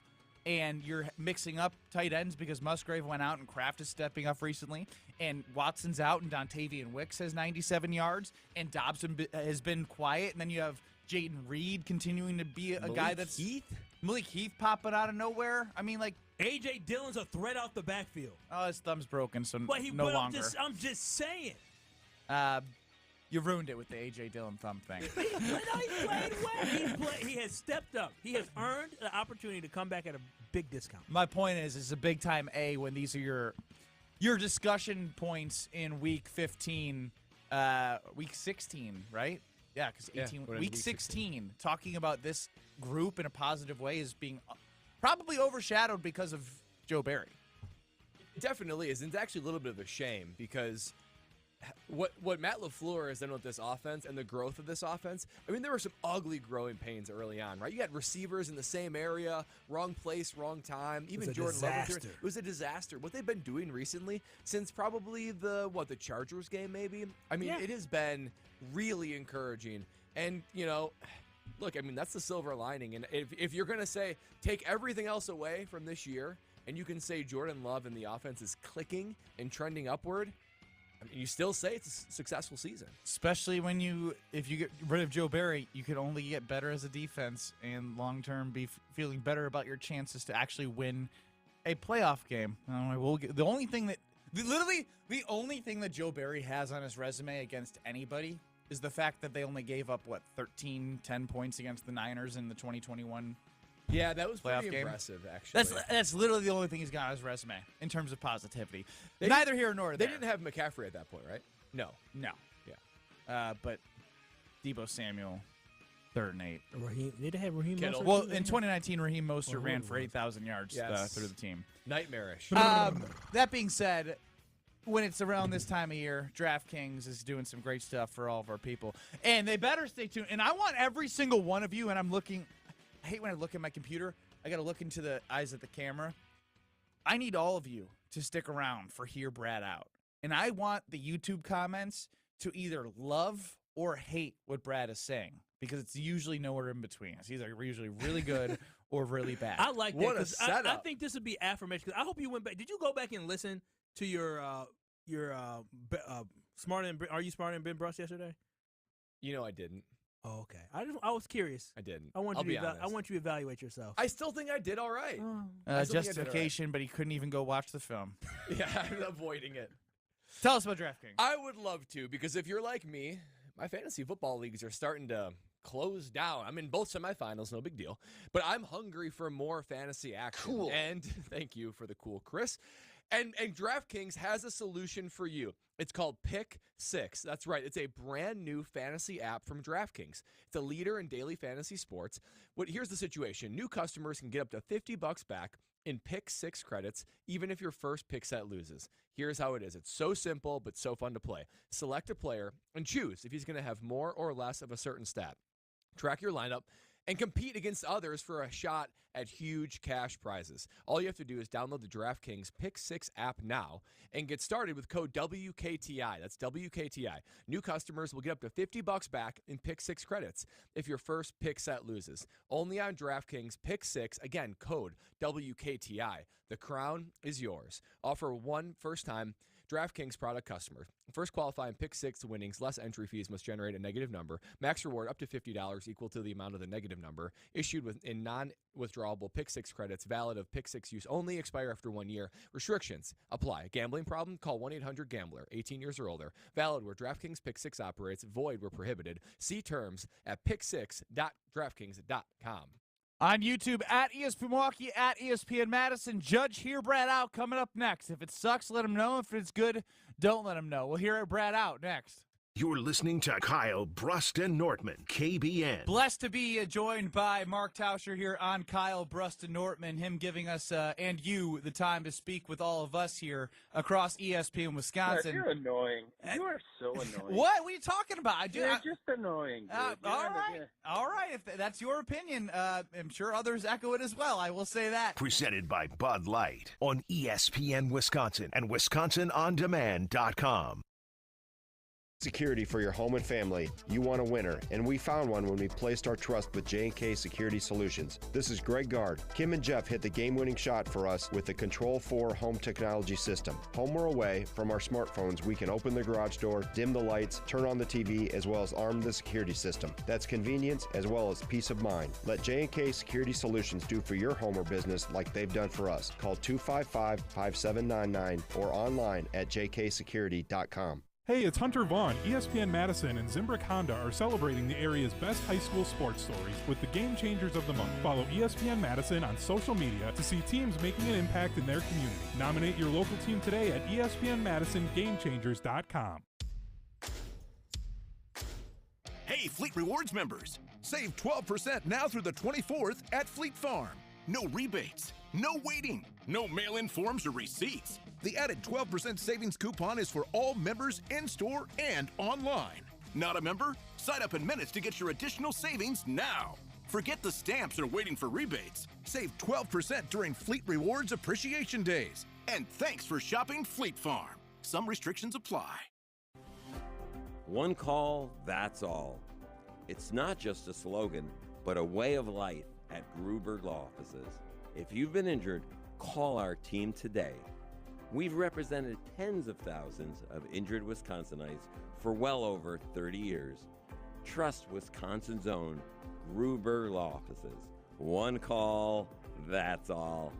and you're mixing up tight ends because Musgrave went out and Kraft is stepping up recently, and Watson's out and Dontavian Wicks has 97 yards, and Dobson has been quiet, and then you have Jaden Reed continuing to be a guy that's Malik Heath popping out of nowhere. I mean, like A.J. Dillon's a threat out the backfield. Oh, his thumb's broken, so no longer. I'm just saying. You ruined it with the A.J. Dillon thumb thing. He played well. He has stepped up. He has earned the opportunity to come back at a big discount. My point is, it's a big-time A when these are your discussion points in week 15, week 16, right? Yeah, because week 16, talking about this group in a positive way is being probably overshadowed because of Joe Barry. It definitely is. And it's actually a little bit of a shame because what Matt LaFleur has done with this offense and the growth of this offense, I mean, there were some ugly growing pains early on, right? You got receivers in the same area, wrong place, wrong time. Even Jordan Love. It was a disaster. What they've been doing recently, since probably the Chargers game, maybe. I mean, it has been really encouraging. And look, I mean, that's the silver lining. And if you're going to say take everything else away from this year, and you can say Jordan Love and the offense is clicking and trending upward, I mean, you still say it's a successful season. Especially if you get rid of Joe Barry, you could only get better as a defense and long-term be feeling better about your chances to actually win a playoff game. The only thing that Joe Barry has on his resume against anybody is the fact that they only gave up, 10 points against the Niners in the 2021 Yeah, that was pretty game. Impressive, actually. That's literally the only thing he's got on his resume in terms of positivity. Neither here nor there. They didn't have McCaffrey at that point, right? No. Yeah. But Deebo Samuel, 3rd and 8. Did they have Raheem Kittle. Mostert? Well, in 2019, Raheem Mostert ran for 8,000 yards through the team. Nightmarish. That being said, when it's around this time of year, DraftKings is doing some great stuff for all of our people. And they better stay tuned. And I want every single one of you, and I hate when I look at my computer. I got to look into the eyes of the camera. I need all of you to stick around for Hear Brad Out. And I want the YouTube comments to either love or hate what Brad is saying, because it's usually nowhere in between. It's either usually really good or really bad. I like that. What a setup. I think this would be affirmation. Because I hope you went back. Did you go back and listen to your Smarter Than Are You Smarter Than Ben Brust yesterday? I didn't. Oh, okay. I was curious. I didn't. I want I'll you be to honest. I want you to evaluate yourself. I still think I did all right. Justification, but he couldn't even go watch the film. Yeah, I'm avoiding it. Tell us about DraftKings. I would love to, because if you're like me, my fantasy football leagues are starting to close down. I'm in both semifinals, no big deal. But I'm hungry for more fantasy action. Cool. And thank you for the cool, Chris. And DraftKings has a solution for you. It's called Pick 6. That's right. It's a brand new fantasy app from DraftKings. It's a leader in daily fantasy sports. Here's the situation. New customers can get up to $50 back in Pick 6 credits, even if your first pick set loses. Here's how it is. It's so simple, but so fun to play. Select a player and choose if he's going to have more or less of a certain stat. Track your lineup and compete against others for a shot at huge cash prizes. All you have to do is download the DraftKings Pick 6 app now and get started with code WKTI. That's WKTI. New customers will get up to $50 back in Pick 6 credits if your first pick set loses. Only on DraftKings Pick 6. Again, code WKTI. The crown is yours. Offer one first-time DraftKings product customer. First qualifying Pick 6 winnings, less entry fees, must generate a negative number. Max reward up to $50 equal to the amount of the negative number. Issued in non-withdrawable Pick 6 credits. Valid of Pick 6 use only. Expire after 1 year. Restrictions apply. Gambling problem? Call 1-800-GAMBLER. 18 years or older. Valid where DraftKings Pick 6 operates. Void where prohibited. See terms at pick6.draftkings.com. On YouTube, at ESPN Milwaukee, at ESPN Madison. Judge Hear Brad Out coming up next. If it sucks, let him know. If it's good, don't let him know. We'll hear Brad Out next. You're listening to Kyle Brust and Nortman, KBN. Blessed to be joined by Mark Tauscher here on Kyle Brust and Nortman, him giving us and you the time to speak with all of us here across ESPN Wisconsin. You're annoying. You are so annoying. What are you talking about? You're just annoying. All right. If that's your opinion, I'm sure others echo it as well. I will say that. Presented by Bud Light on ESPN Wisconsin and WisconsinOnDemand.com. Security for your home and family. You want a winner, and we found one when we placed our trust with J&K Security Solutions. This is Greg Gard. Kim and Jeff hit the game-winning shot for us with the Control 4 home technology system. Home or away, from our smartphones, we can open the garage door, dim the lights, turn on the TV, as well as arm the security system. That's convenience as well as peace of mind. Let J&K Security Solutions do for your home or business like they've done for us. Call 255-5799 or online at jksecurity.com. Hey, it's Hunter Vaughn. ESPN Madison and Zimbrick Honda are celebrating the area's best high school sports stories with the Game Changers of the Month. Follow ESPN Madison on social media to see teams making an impact in their community. Nominate your local team today at ESPNMadisonGameChangers.com. Hey, Fleet Rewards members! Save 12% now through the 24th at Fleet Farm. No rebates, no waiting, no mail-in forms or receipts. The added 12% savings coupon is for all members in-store and online. Not a member? Sign up in minutes to get your additional savings now. Forget the stamps or waiting for rebates. Save 12% during Fleet Rewards Appreciation Days. And thanks for shopping Fleet Farm. Some restrictions apply. One call, that's all. It's not just a slogan, but a way of life at Gruber Law Offices. If you've been injured, call our team today. We've represented tens of thousands of injured Wisconsinites for well over 30 years. Trust Wisconsin's own Gruber Law Offices. One call, that's all.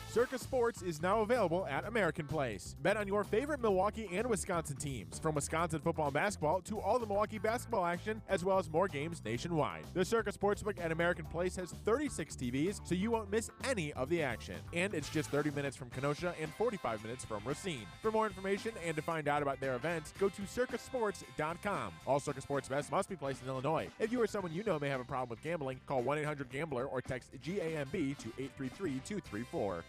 Circus Sports is now available at American Place. Bet on your favorite Milwaukee and Wisconsin teams, from Wisconsin football and basketball to all the Milwaukee basketball action, as well as more games nationwide. The Circus Sportsbook at American Place has 36 TVs, so you won't miss any of the action. And it's just 30 minutes from Kenosha and 45 minutes from Racine. For more information and to find out about their events, go to circusports.com. All Circus Sports bets must be placed in Illinois. If you or someone you know may have a problem with gambling, call 1-800-GAMBLER or text GAMB to 833-234.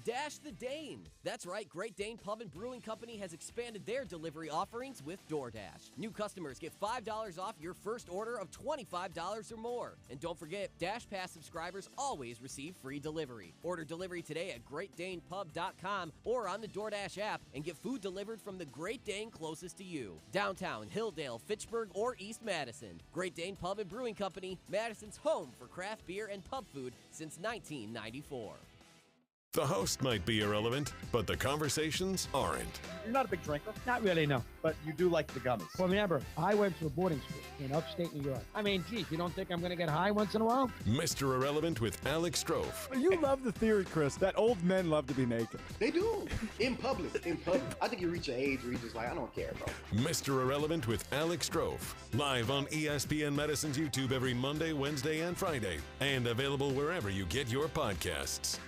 Dash the Dane. That's right, Great Dane Pub and Brewing Company has expanded their delivery offerings with DoorDash. New customers get $5 off your first order of $25 or more. And don't forget, Dash Pass subscribers always receive free delivery. Order delivery today at GreatDanePub.com or on the DoorDash app and get food delivered from the Great Dane closest to you. Downtown, Hilldale, Fitchburg, or East Madison. Great Dane Pub and Brewing Company, Madison's home for craft beer and pub food since 1994. The host might be irrelevant, but the conversations aren't. You're not a big drinker? Not really, no. But you do like the gummies. Well, remember, I went to a boarding school in upstate New York. I mean, geez, you don't think I'm going to get high once in a while? Mr. Irrelevant with Alex Strofe. You love the theory, Chris, that old men love to be naked. They do. In public. I think you reach an age where you're just like, I don't care, bro. Mr. Irrelevant with Alex Strofe. Live on ESPN Madison's YouTube every Monday, Wednesday, and Friday. And available wherever you get your podcasts.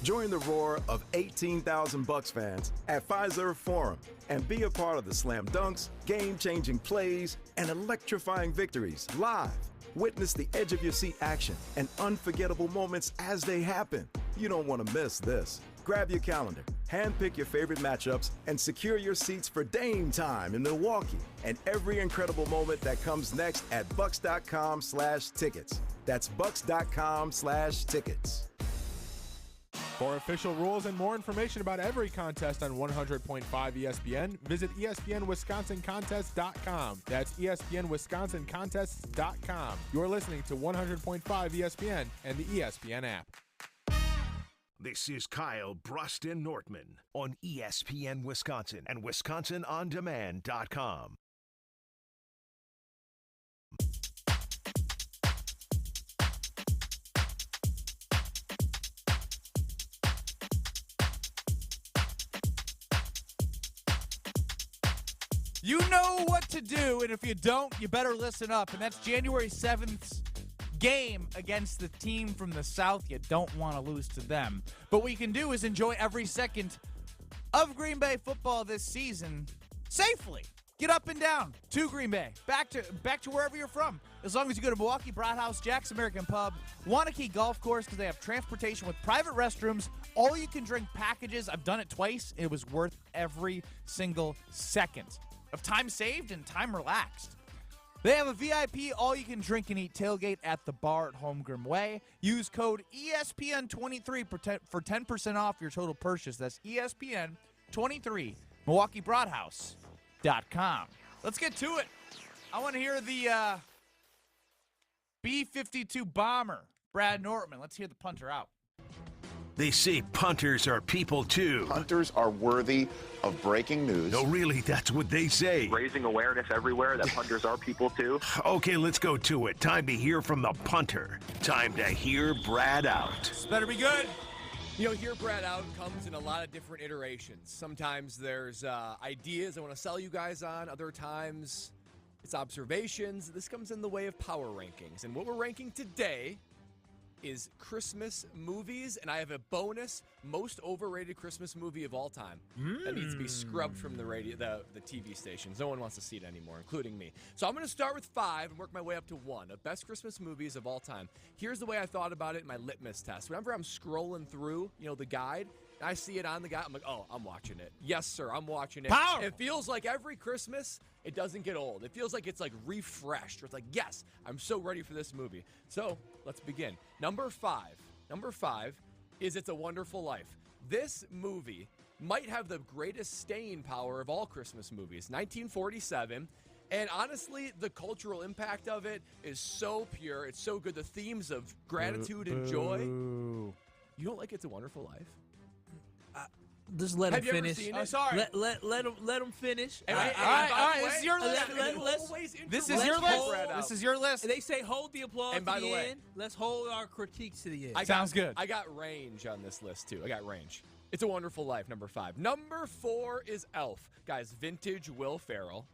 Join the roar of 18,000 Bucks fans at Fiserv Forum and be a part of the slam dunks, game-changing plays, and electrifying victories live. Witness the edge-of-your-seat action and unforgettable moments as they happen. You don't want to miss this. Grab your calendar, handpick your favorite matchups, and secure your seats for Dame time in Milwaukee and every incredible moment that comes next at bucks.com/tickets. That's bucks.com/tickets. For official rules and more information about every contest on 100.5 ESPN, visit ESPNWisconsinContests.com. That's ESPNWisconsinContests.com. You're listening to 100.5 ESPN and the ESPN app. This is Kyle Brust Nortman on ESPN Wisconsin and WisconsinOnDemand.com. You know what to do, and if you don't, you better listen up. And that's January 7th's game against the team from the South. You don't want to lose to them. But what you can do is enjoy every second of Green Bay football this season safely. Get up and down to Green Bay, back to wherever you're from. As long as you go to Milwaukee, Brat House, Jack's American Pub, Wanakee Golf Course, because they have transportation with private restrooms, all-you-can-drink packages. I've done it twice. It was worth every single second of time saved and time relaxed. They have a VIP all-you-can-drink and eat tailgate at the bar at Holmgren Way. Use code ESPN23 for 10% off your total purchase. That's ESPN23, MilwaukeeBroadhouse.com. Let's get to it. I want to hear the B-52 bomber, Brad Nortman. Let's hear the punter out. They say punters are people too. Punters are worthy of breaking news. No, really, that's what they say. Raising awareness everywhere that punters are people too. Okay, let's go to it. Time to hear from the punter. Time to hear Brad out. This better be good. You know, Hear Brad Out comes in a lot of different iterations. Sometimes there's ideas I want to sell you guys on. Other times it's observations. This comes in the way of power rankings. And what we're ranking today is Christmas movies. And I have a bonus, most overrated Christmas movie of all time. That needs to be scrubbed from the radio, the TV stations. No one wants to see it anymore, including me. So I'm going to start with 5 and work my way up to 1 of best Christmas movies of all time. Here's the way I thought about it in my litmus test. Whenever I'm scrolling through, the guide, and I see it on the guide, I'm like, oh, I'm watching it. Yes, sir, I'm watching it. Powerful. It feels like every Christmas, it doesn't get old. It feels like it's like refreshed. It's like, yes, I'm so ready for this movie. So let's begin. Number 5 is It's a Wonderful Life. This movie might have the greatest staying power of all Christmas movies. 1947. And honestly, the cultural impact of it is so pure. It's so good. The themes of gratitude and joy. You don't like It's a Wonderful Life? Just let him Have you ever finish. seen it? Oh, sorry. Let him finish. All right. This is your list. This is your list. They say hold the applause And by to the the way- end. Let's hold our critiques to the end. Sounds good. I got range on this list, too. I got range. It's a Wonderful Life, number 5. Number 4 is Elf. Guys, vintage Will Ferrell.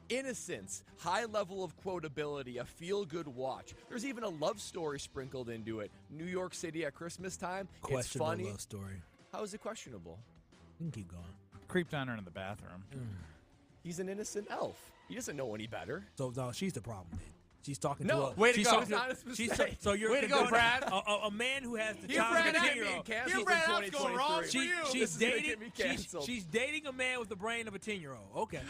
Innocence, high level of quotability, a feel-good watch. There's even a love story sprinkled into it. New York City at Christmas time. Questionable It's funny. love story. How is it questionable? You can keep going. Creeped on her in the bathroom. He's an innocent elf. He doesn't know any better. So no, she's the problem then. She's talking No, to a way to she's go. talking to- Honest she's mistake. so you're Way to go, Brad. A man who has the Here, child Brad, of a I'm being 10-year-old. canceled Here, in Brad, that's going wrong 2023. for you. She's This is gonna dating. get me canceled. She's dating a man with the brain of a 10-year-old. Okay.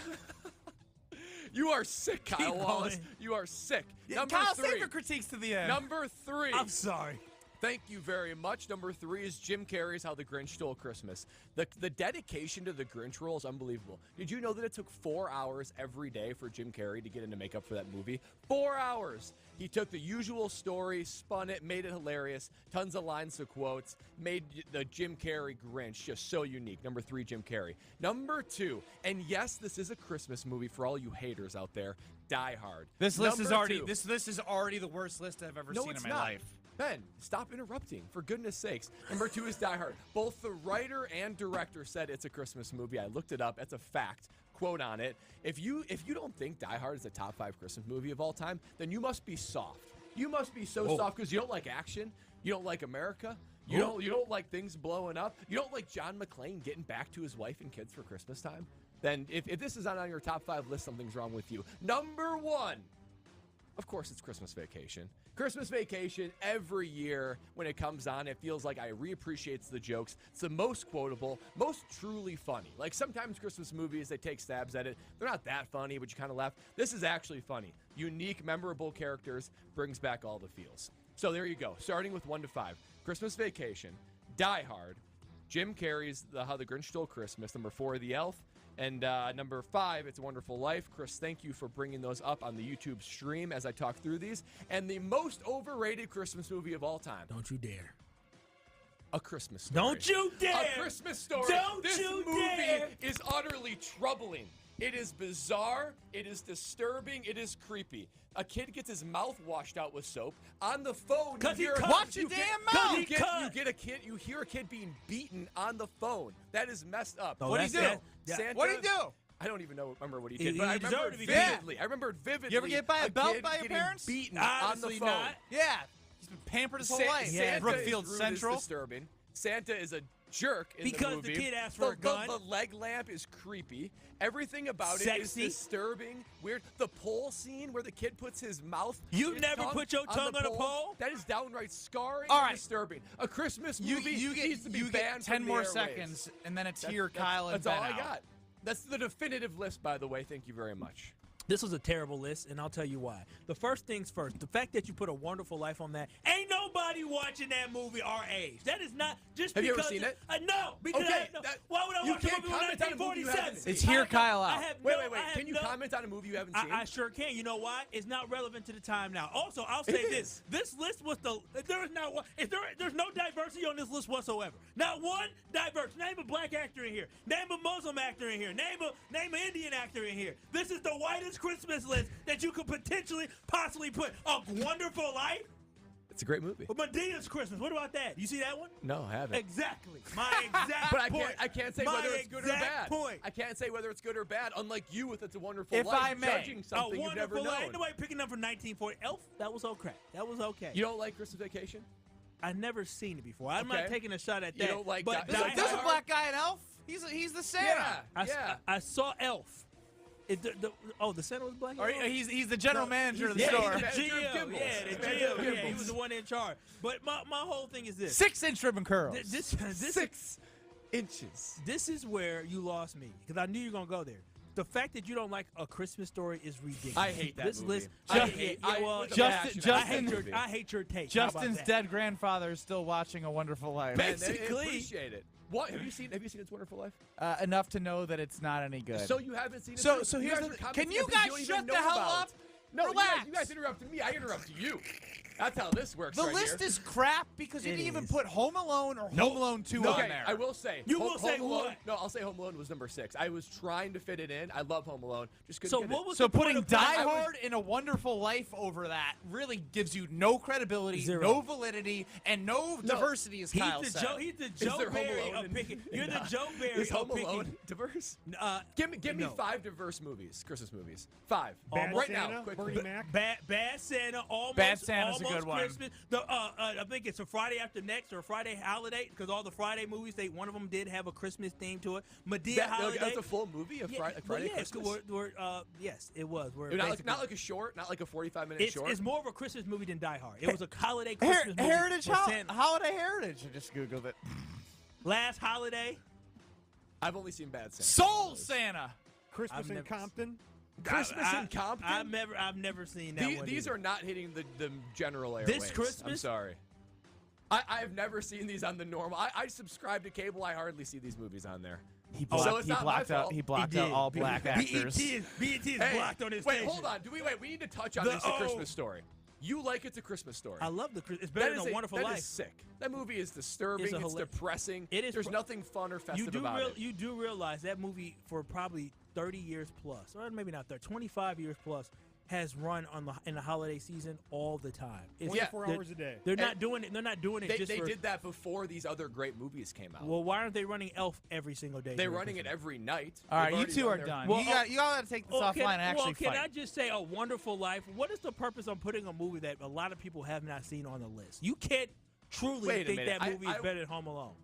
You are sick, Kyle Keep Wallace. going. You are sick. Kyle, Number save 3. your critiques to the end. Number 3. I'm sorry. Thank you very much. Number 3 is Jim Carrey's How the Grinch Stole Christmas. The dedication to the Grinch role is unbelievable. Did you know that it took 4 hours every day for Jim Carrey to get into makeup for that movie? 4 hours. He took the usual story, spun it, made it hilarious, tons of lines of quotes, made the Jim Carrey Grinch just so unique. Number 3, Jim Carrey. Number 2, and yes, this is a Christmas movie for all you haters out there, Die Hard. This list is Number already 2. this list is already the worst list I've ever seen in my life. Ben, stop interrupting, for goodness sakes. Number 2 is Die Hard. Both the writer and director said it's a Christmas movie. I looked it up. That's a fact. Quote on it. If you don't think Die Hard is a top 5 Christmas movie of all time, then you must be soft. You must be so soft because you don't like action. You don't like America. You don't like things blowing up. You don't like John McClane getting back to his wife and kids for Christmas time. Then if this is not on your top 5 list, something's wrong with you. Number 1. Of course, it's Christmas Vacation. Christmas Vacation, every year when it comes on, it feels like I reappreciates the jokes. It's the most quotable, most truly funny. Like sometimes Christmas movies, they take stabs at it. They're not that funny, but you kind of laugh. This is actually funny. Unique, memorable characters, brings back all the feels. So there you go. Starting with 1 to 5. Christmas Vacation, Die Hard, Jim Carrey's How the Grinch Stole Christmas, number 4, The Elf, and number 5, It's a Wonderful Life. Chris, thank you for bringing those up on the YouTube stream as I talk through these. And the most overrated Christmas movie of all time. Don't you dare. A Christmas Story. Don't you dare. A Christmas Story. Don't this you movie dare. is utterly troubling. It is bizarre. It is disturbing. It is creepy. A kid gets his mouth washed out with soap on the phone. Watch your damn mouth. You hear a kid being beaten on the phone. That is messed up. Oh, What do you do? Santa, What do you do? I don't even remember what he did, He but I remember deserved it to be vividly. I remember it vividly. You ever get by a belt kid by your getting parents? beaten Honestly, on the phone. not. Yeah. He's been pampered his whole life. Santa Brookfield is rude, Central. is disturbing. Santa is a jerk in Because the movie. the kid asked for a gun. The leg lamp is creepy. Everything about it Sexy. is disturbing, weird. The pole scene where the kid puts his mouth. You his never tongue put your tongue the on a pole? That is downright scarring All and right. disturbing. A Christmas You movie needs to be get banned 10 from more the airwaves. seconds, and then it's here, That's- Kyle, and That's Ben all I out. got. That's the definitive list, by the way. Thank you very much. This was a terrible list, and I'll tell you why. The first things first, the fact that you put A Wonderful Life on that, ain't nobody watching that movie our age. That is not just Have you because... ever seen it? No, because Okay, why would I you watch a can't movie from comment on a movie you 1947? haven't seen. It's here, Kyle, out. Wait. Can you comment on a movie you haven't seen? I sure can. You know why? It's not relevant to the time now. Also, I'll say It this: this list was there's no diversity on this list whatsoever. Not one diverse. Name a black actor in here. Name a Muslim actor in here. Name an Indian actor in here. This is the whitest Christmas list that you could possibly put. A Wonderful Life. It's a great movie. But Medea's Christmas. What about that? You see that one? No, I haven't. Exactly. My exact But point. I can't say whether it's good or bad. I can't say whether it's good or bad. Unlike you with It's a Wonderful If Life, I may. judging something you've never known. Ain't nobody picking up from 1940. Elf, that was okay. That was okay. You don't like Christmas Vacation? I never seen it before. I'm not taking a shot at that. You don't like but There's a black guy in Elf. He's the Santa. I saw Elf. The Santa was black? Or he's the general manager of the store. He's the GM. Yeah, the GM. Yeah, he was the one in charge. But my whole thing is this. 6-inch ribbon curls. This 6 inches. This is where you lost me because I knew you were going to go there. The fact that you don't like A Christmas Story is ridiculous. I hate that movie. List, I hate your take. Justin's dead grandfather is still watching A Wonderful Life. Basically, appreciate it. What have you seen? Have you seen It's a Wonderful Life? Enough to know that it's not any good. So you haven't seen it. So here's can you guys shut the hell up? No, relax. You guys interrupted me. I interrupted you. That's how this works. The list is crap because you didn't even put Home Alone or Home Alone 2 on there. I will say. You will say Home Alone, what? No, I'll say Home Alone was number 6. I was trying to fit it in. I love Home Alone. Just couldn't So get what it. was So the point putting of Die I was- Hard in A Wonderful Life over that really gives you no credibility, Zero. no validity, and no diversity, as Kyle He's said. the Joe there Home Berry Alone of picking. You're the Joe Berry Is of Home picking. Alone diverse? Give me no. 5 diverse movies, Christmas movies. 5. Bad right Santa, now, quickly. Bernie Mac. Bad Santa, almost. Bad Santa's a almost good one. Christmas. I think it's a Friday After Next or a Friday Holiday because all the Friday movies, one of them did have a Christmas theme to it. Medea Holiday. That's a full movie of Friday Christmas? Yes, it was. Not like a short, not like a 45-minute short. It's more of a Christmas movie than Die Hard. It was a holiday Christmas movie. Holiday Heritage. I just Googled it. Last Holiday. I've only seen Bad Santa. Soul Santa. Christmas in Compton. Christmas in Compton? I've never seen that one. These are not hitting the general airwaves. This Christmas? I'm sorry. I've never seen these on the normal. I subscribe to cable. I hardly see these movies on there. He blocked out all black actors. BET is blocked on his Wait, station. hold on. We need to touch on It's a Christmas Story. You like It's a Christmas Story. I love it's better than A Wonderful Life. That is sick. That movie is disturbing. It's depressing. There's nothing fun or festive about it. You do realize that movie for probably 30 years plus, or maybe not 30, 25 years plus, has run in the holiday season all the time. 24 hours a day. They're not doing it. They're not doing it. They did that before these other great movies came out. Well, why aren't they running Elf every single day? They're running it every night. All right, you two are done. Well, you got to take this offline and actually can fight. I just say A Wonderful Life? What is the purpose of putting a movie that a lot of people have not seen on the list? You can't truly think that movie is better than Home Alone.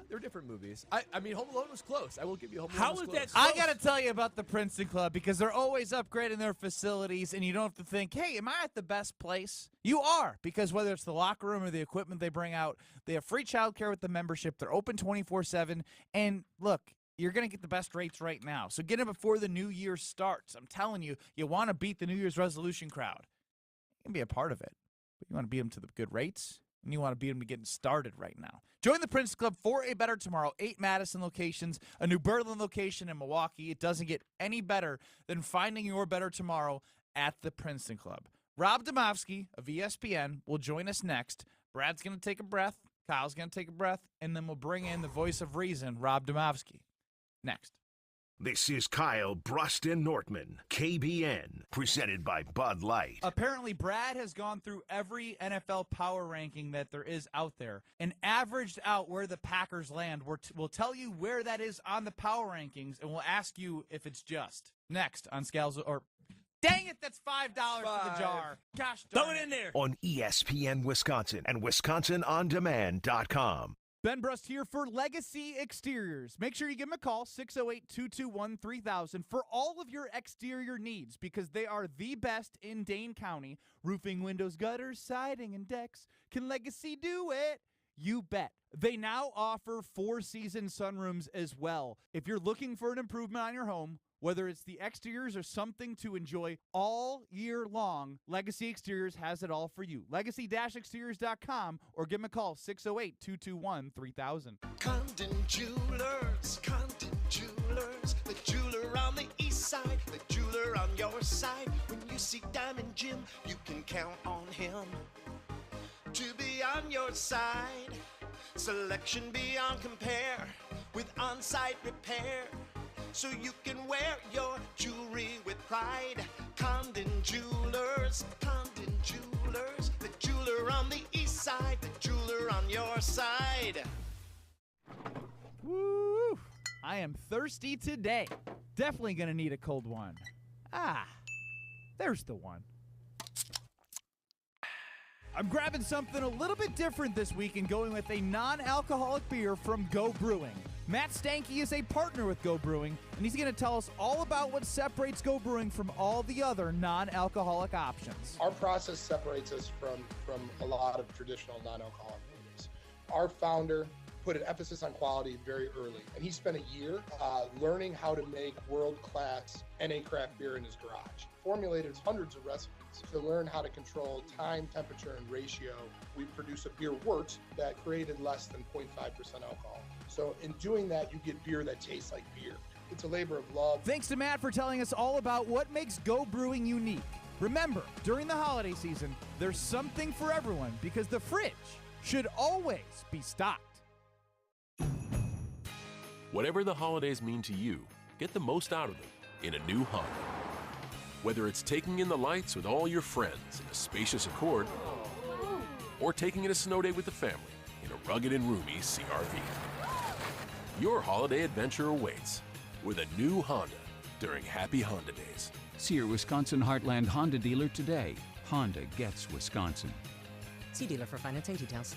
They're different movies. I mean, Home Alone was close. I will give you Home Alone. How was is close. that I got to tell you about the Princeton Club because they're always upgrading their facilities, and you don't have to think, hey, am I at the best place? You are, because whether it's the locker room or the equipment they bring out, they have free childcare with the membership. They're open 24/7, and look, you're going to get the best rates right now. So get it before the new year starts. I'm telling you, you want to beat the New Year's resolution crowd. You can be a part of it, but you want to beat them to the good rates. And you want to beat them to getting started right now. Join the Prince Club for a better tomorrow. 8 Madison locations, a New Berlin location in Milwaukee. It doesn't get any better than finding your better tomorrow at the Princeton Club. Rob Domofsky of ESPN will join us next. Brad's going to take a breath. Kyle's going to take a breath. And then we'll bring in the voice of reason, Rob Domofsky. Next. This is Kyle Brust Nortman, KBN, presented by Bud Light. Apparently, Brad has gone through every NFL power ranking that there is out there and averaged out where the Packers land. We'll tell you where that is on the power rankings, and we'll ask you if it's just. Next on Scales, or dang it, that's $5 for the jar. Gosh darn Throw it in there. On ESPN Wisconsin and WisconsinOnDemand.com. Ben Brust here for Legacy Exteriors. Make sure you give them a call, 608-221-3000, for all of your exterior needs, because they are the best in Dane County. Roofing, windows, gutters, siding, and decks. Can Legacy do it? You bet. They now offer 4-season sunrooms as well. If you're looking for an improvement on your home, whether it's the exteriors or something to enjoy all year long, Legacy Exteriors has it all for you. Legacy-exteriors.com or give them a call, 608-221-3000. Condon Jewelers, the jeweler on the east side, the jeweler on your side. When you see Diamond Jim, you can count on him to be on your side. Selection beyond compare with on-site repair, so you can wear your jewelry with pride. Condon Jewelers, Condon Jewelers. Jewelers, the jeweler on the east side, the jeweler on your side. Woo! I am thirsty today. Definitely gonna need a cold one. Ah, there's the one. I'm grabbing something a little bit different this week and going with a non-alcoholic beer from Go Brewing. Matt Stanke is a partner with Go Brewing, and he's going to tell us all about what separates Go Brewing from all the other non-alcoholic options. Our process separates us from a lot of traditional non-alcoholic breweries. Our founder put an emphasis on quality very early, and he spent a year learning how to make world-class NA craft beer in his garage. Formulated hundreds of recipes to learn how to control time, temperature, and ratio. We produce a beer wort that created less than 0.5% alcohol. So in doing that, you get beer that tastes like beer. It's a labor of love. Thanks to Matt for telling us all about what makes Go Brewing unique. Remember, during the holiday season, there's something for everyone because the fridge should always be stocked. Whatever the holidays mean to you, get the most out of them in a new Honda. Whether it's taking in the lights with all your friends in a spacious Accord, or taking in a snow day with the family in a rugged and roomy CR-V. Your holiday adventure awaits with a new Honda during Happy Honda Days. See your Wisconsin Heartland Honda dealer today. Honda gets Wisconsin. See dealer for financing details.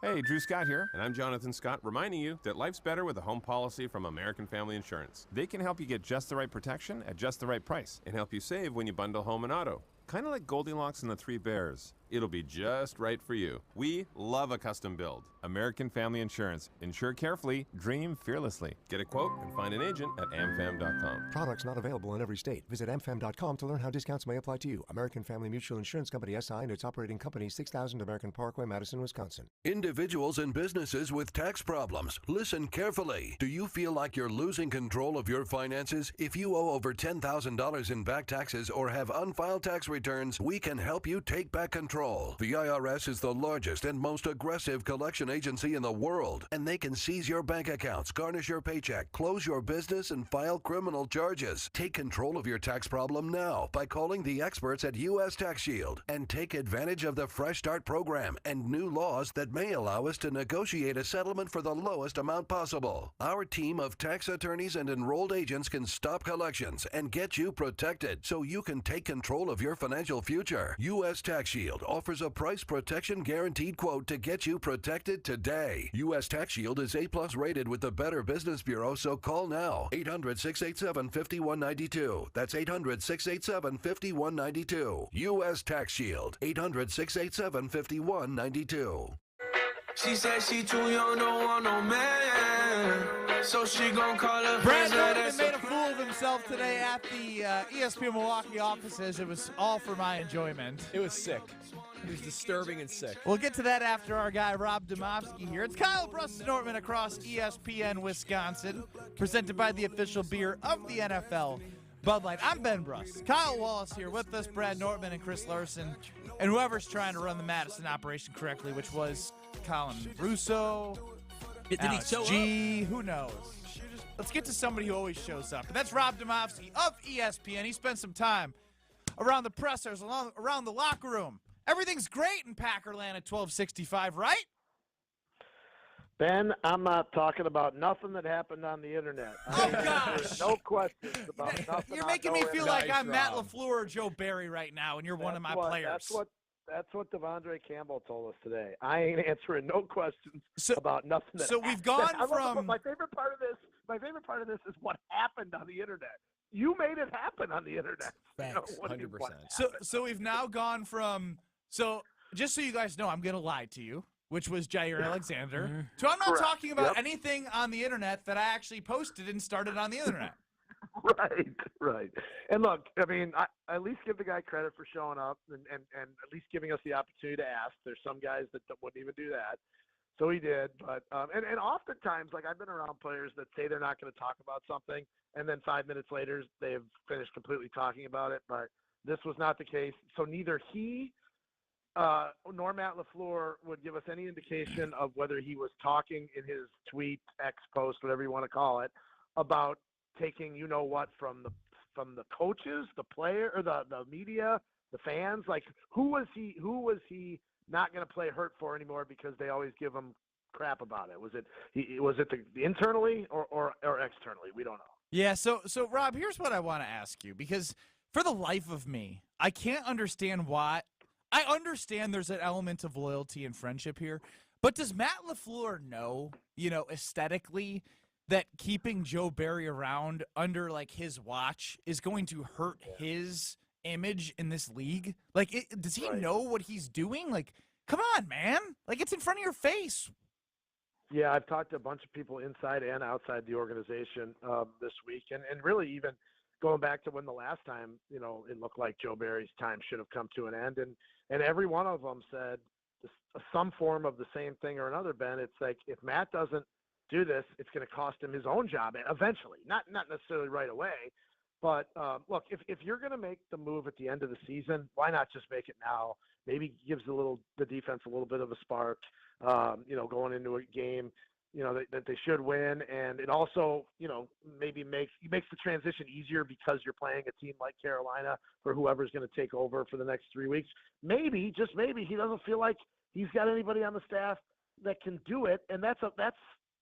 Hey, Drew Scott here, and I'm Jonathan Scott, reminding you that life's better with a home policy from American Family Insurance. They can help you get just the right protection at just the right price and help you save when you bundle home and auto. Kind of like Goldilocks and the Three Bears. It'll be just right for you. We love a custom build. American Family Insurance. Insure carefully, dream fearlessly. Get a quote and find an agent at amfam.com. Products not available in every state. Visit amfam.com to learn how discounts may apply to you. American Family Mutual Insurance Company SI and its operating company 6000 American Parkway, Madison, Wisconsin. Individuals and businesses with tax problems, listen carefully. Do you feel like you're losing control of your finances? If you owe over $10,000 in back taxes or have unfiled tax returns, we can help you take back control. The IRS is the largest and most aggressive collection agency in the world, and they can seize your bank accounts, garnish your paycheck, close your business, and file criminal charges. Take control of your tax problem now by calling the experts at U.S. Tax Shield and take advantage of the Fresh Start program and new laws that may allow us to negotiate a settlement for the lowest amount possible. Our team of tax attorneys and enrolled agents can stop collections and get you protected so you can take control of your financial future. U.S. Tax Shield offers a price protection guaranteed quote to get you protected today. U.S. Tax Shield is A+ rated with the Better Business Bureau, so call now. 800-687-5192. That's 800-687-5192. U.S. Tax Shield. 800-687-5192. She said she too young, don't want no man, so she gon' call her Brad friends. Nortman made a fool of himself today at the ESPN Milwaukee offices. It was all for my enjoyment. It was sick. It was disturbing and sick. We'll get to that after our guy Rob Domofsky here. It's Kyle Brust Nortman across ESPN Wisconsin, presented by the official beer of the NFL, Bud Light. I'm Ben Brust. Kyle Wallace here with us, Brad Nortman and Chris Larson, and whoever's trying to run the Madison operation correctly, which was Colin Russo, Alex G, who knows? Let's get to somebody who always shows up. And that's Rob Domofsky of ESPN. He spent some time around the pressers, around the locker room. Everything's great in Packerland at 1265, right? Ben, I'm not talking about nothing that happened on the internet. There's no questions about nothing. You're making me feel like I'm Matt LaFleur or Joe Barry right now, and you're one of my players. That's what Devondre Campbell told us today. I ain't answering no questions about nothing. We've gone from my favorite part of this. My favorite part of this is what happened on the internet. You made it happen on the internet. Thanks, 100%. So we've now gone from just so you guys know, I'm gonna lie to you, which was Jair Alexander. So I'm not talking about anything on the internet that I actually posted and started on the internet. Right. And look, I mean, I at least give the guy credit for showing up and at least giving us the opportunity to ask. There's some guys that wouldn't even do that. So he did. But and oftentimes, like, I've been around players that say they're not going to talk about something, and then 5 minutes later, they've finished completely talking about it. But this was not the case. So neither he nor Matt LaFleur would give us any indication of whether he was talking in his tweet, X post, whatever you want to call it, about taking you-know-what from the from the coaches, the player, or the media, the fans? Like, who was he not going to play hurt for anymore because they always give him crap about it? Was it the internally or externally? We don't know. Yeah, so Rob, here's what I want to ask you, because for the life of me, I can't understand why. I understand there's an element of loyalty and friendship here, but does Matt LaFleur know, aesthetically, that keeping Joe Barry around under like his watch is going to hurt his image in this league? Like, does he know what he's doing? Like, come on, man! Like, it's in front of your face. Yeah, I've talked to a bunch of people inside and outside the organization this week, and really even going back to when the last time, it looked like Joe Barry's time should have come to an end, and every one of them said some form of the same thing or another, Ben. It's like, if Matt doesn't do this, it's going to cost him his own job eventually, not necessarily right away. But look, if you're going to make the move at the end of the season, why not just make it now? Maybe gives the defense a little bit of a spark, going into a game, that they should win. And it also, maybe makes the transition easier because you're playing a team like Carolina for whoever's going to take over for the next 3 weeks. Maybe, just maybe, he doesn't feel like he's got anybody on the staff that can do it. And that's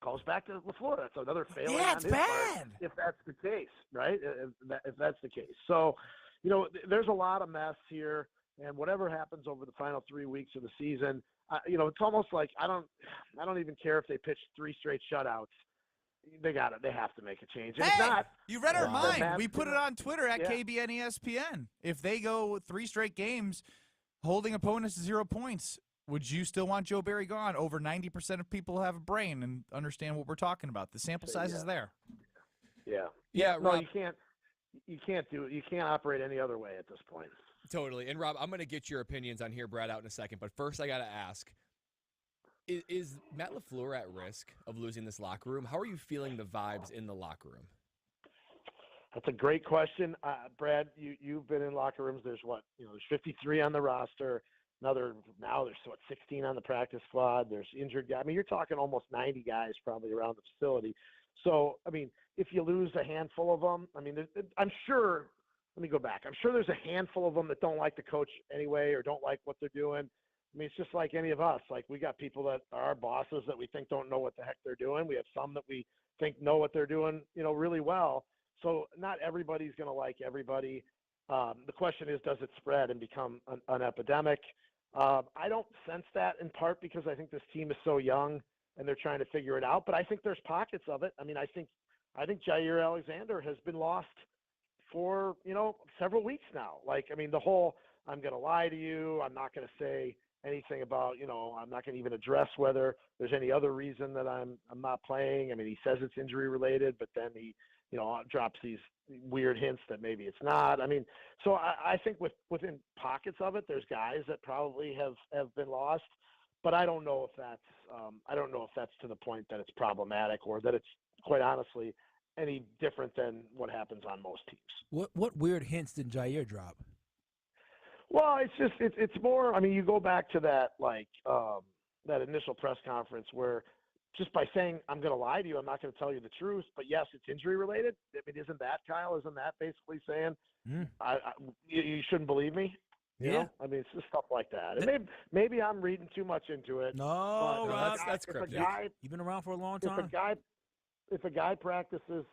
goes back to LaFleur. That's another failing on his part, if that's the case, right? If that's the case. So, there's a lot of mess here, and whatever happens over the final 3 weeks of the season, it's almost like I don't even care if they pitch 3 straight shutouts. They have to make a change. And if not, you read our mind. We put it on Twitter at KBN ESPN. If they go 3 straight games holding opponents to 0 points, would you still want Joe Barry gone? Over 90% of people have a brain and understand what we're talking about. The sample size is there. Yeah. No, Rob, you can't do it. You can't operate any other way at this point. Totally. And Rob, I'm going to get your opinions on here, Brad, out in a second. But first, I got to ask: Is Matt LaFleur at risk of losing this locker room? How are you feeling the vibes in the locker room? That's a great question, Brad. You've been in locker rooms. There's there's 53 on the roster. Now there's 16 on the practice squad. There's injured guys. I mean, you're talking almost 90 guys probably around the facility. So, I mean, if you lose a handful of them, I mean, I'm sure. Let me go back. I'm sure there's a handful of them that don't like the coach anyway or don't like what they're doing. I mean, it's just like any of us. Like, we got people that are our bosses that we think don't know what the heck they're doing. We have some that we think know what they're doing, really well. So not everybody's going to like everybody. The question is, does it spread and become an epidemic? I don't sense that, in part because I think this team is so young and they're trying to figure it out. But I think there's pockets of it. I mean, I think Jair Alexander has been lost for, several weeks now. Like, I mean, the whole, I'm going to lie to you, I'm not going to say anything about, I'm not going to even address whether there's any other reason that I'm not playing. I mean, he says it's injury related, but then he, drops these weird hints that maybe it's not. I mean, so I think within pockets of it, there's guys that probably have been lost, but I don't know if that's to the point that it's problematic or that it's, quite honestly, any different than what happens on most teams. What weird hints did Jair drop? Well, it's more. I mean, you go back to that that initial press conference where just by saying I'm going to lie to you, I'm not going to tell you the truth. But yes, it's injury related. I mean, isn't that, Kyle? Isn't that basically saying you shouldn't believe me? You know? I mean, it's just stuff like that. And maybe I'm reading too much into it. No, but, that's correct. You've been around for a long time. If a guy practices,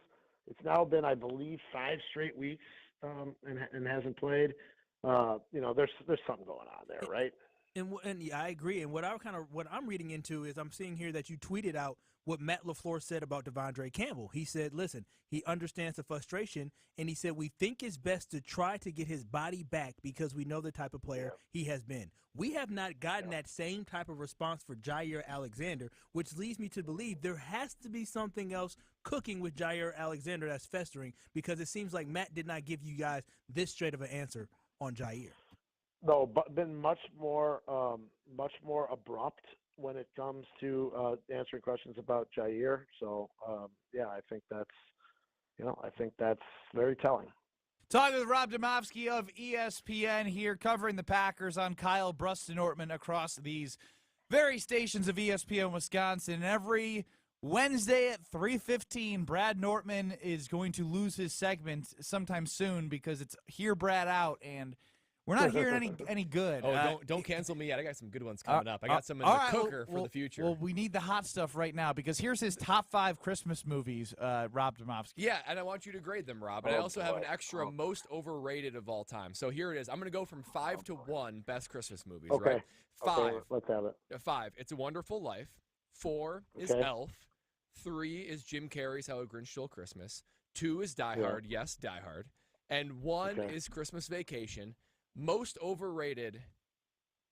it's now been, I believe, 5 straight weeks and hasn't played. There's something going on there, right? And yeah, I agree. And what I'm reading into is I'm seeing here that you tweeted out what Matt LaFleur said about Devondre Campbell. He said, listen, he understands the frustration, and he said, we think it's best to try to get his body back because we know the type of player he has been. We have not gotten that same type of response for Jair Alexander, which leads me to believe there has to be something else cooking with Jair Alexander that's festering, because it seems like Matt did not give you guys this straight of an answer on Jair. No, but been much more abrupt when it comes to answering questions about Jair. So I think that's very telling. Talking with Rob Demovsky of ESPN here, covering the Packers on Kyle Brust Nortman across these very stations of ESPN Wisconsin. Every Wednesday at 3:15, Brad Nortman is going to lose his segment sometime soon because it's Hear Brad Out, and we're not hearing any good. Oh, don't cancel me yet. I got some good ones coming up. I got some in the cooker for the future. Well, we need the hot stuff right now because here's his top 5 Christmas movies, Rob Domofsky. Yeah, and I want you to grade them, Rob. And I also have an extra most overrated of all time. So here it is. I'm going to go from 5 to 1 best Christmas movies, right? 5. Okay, let's have it. 5, It's a Wonderful Life. 4 is Elf. 3 is Jim Carrey's How a Grinch Stole Christmas. 2 is Die Hard. Yes, Die Hard. And 1 is Christmas Vacation. Most overrated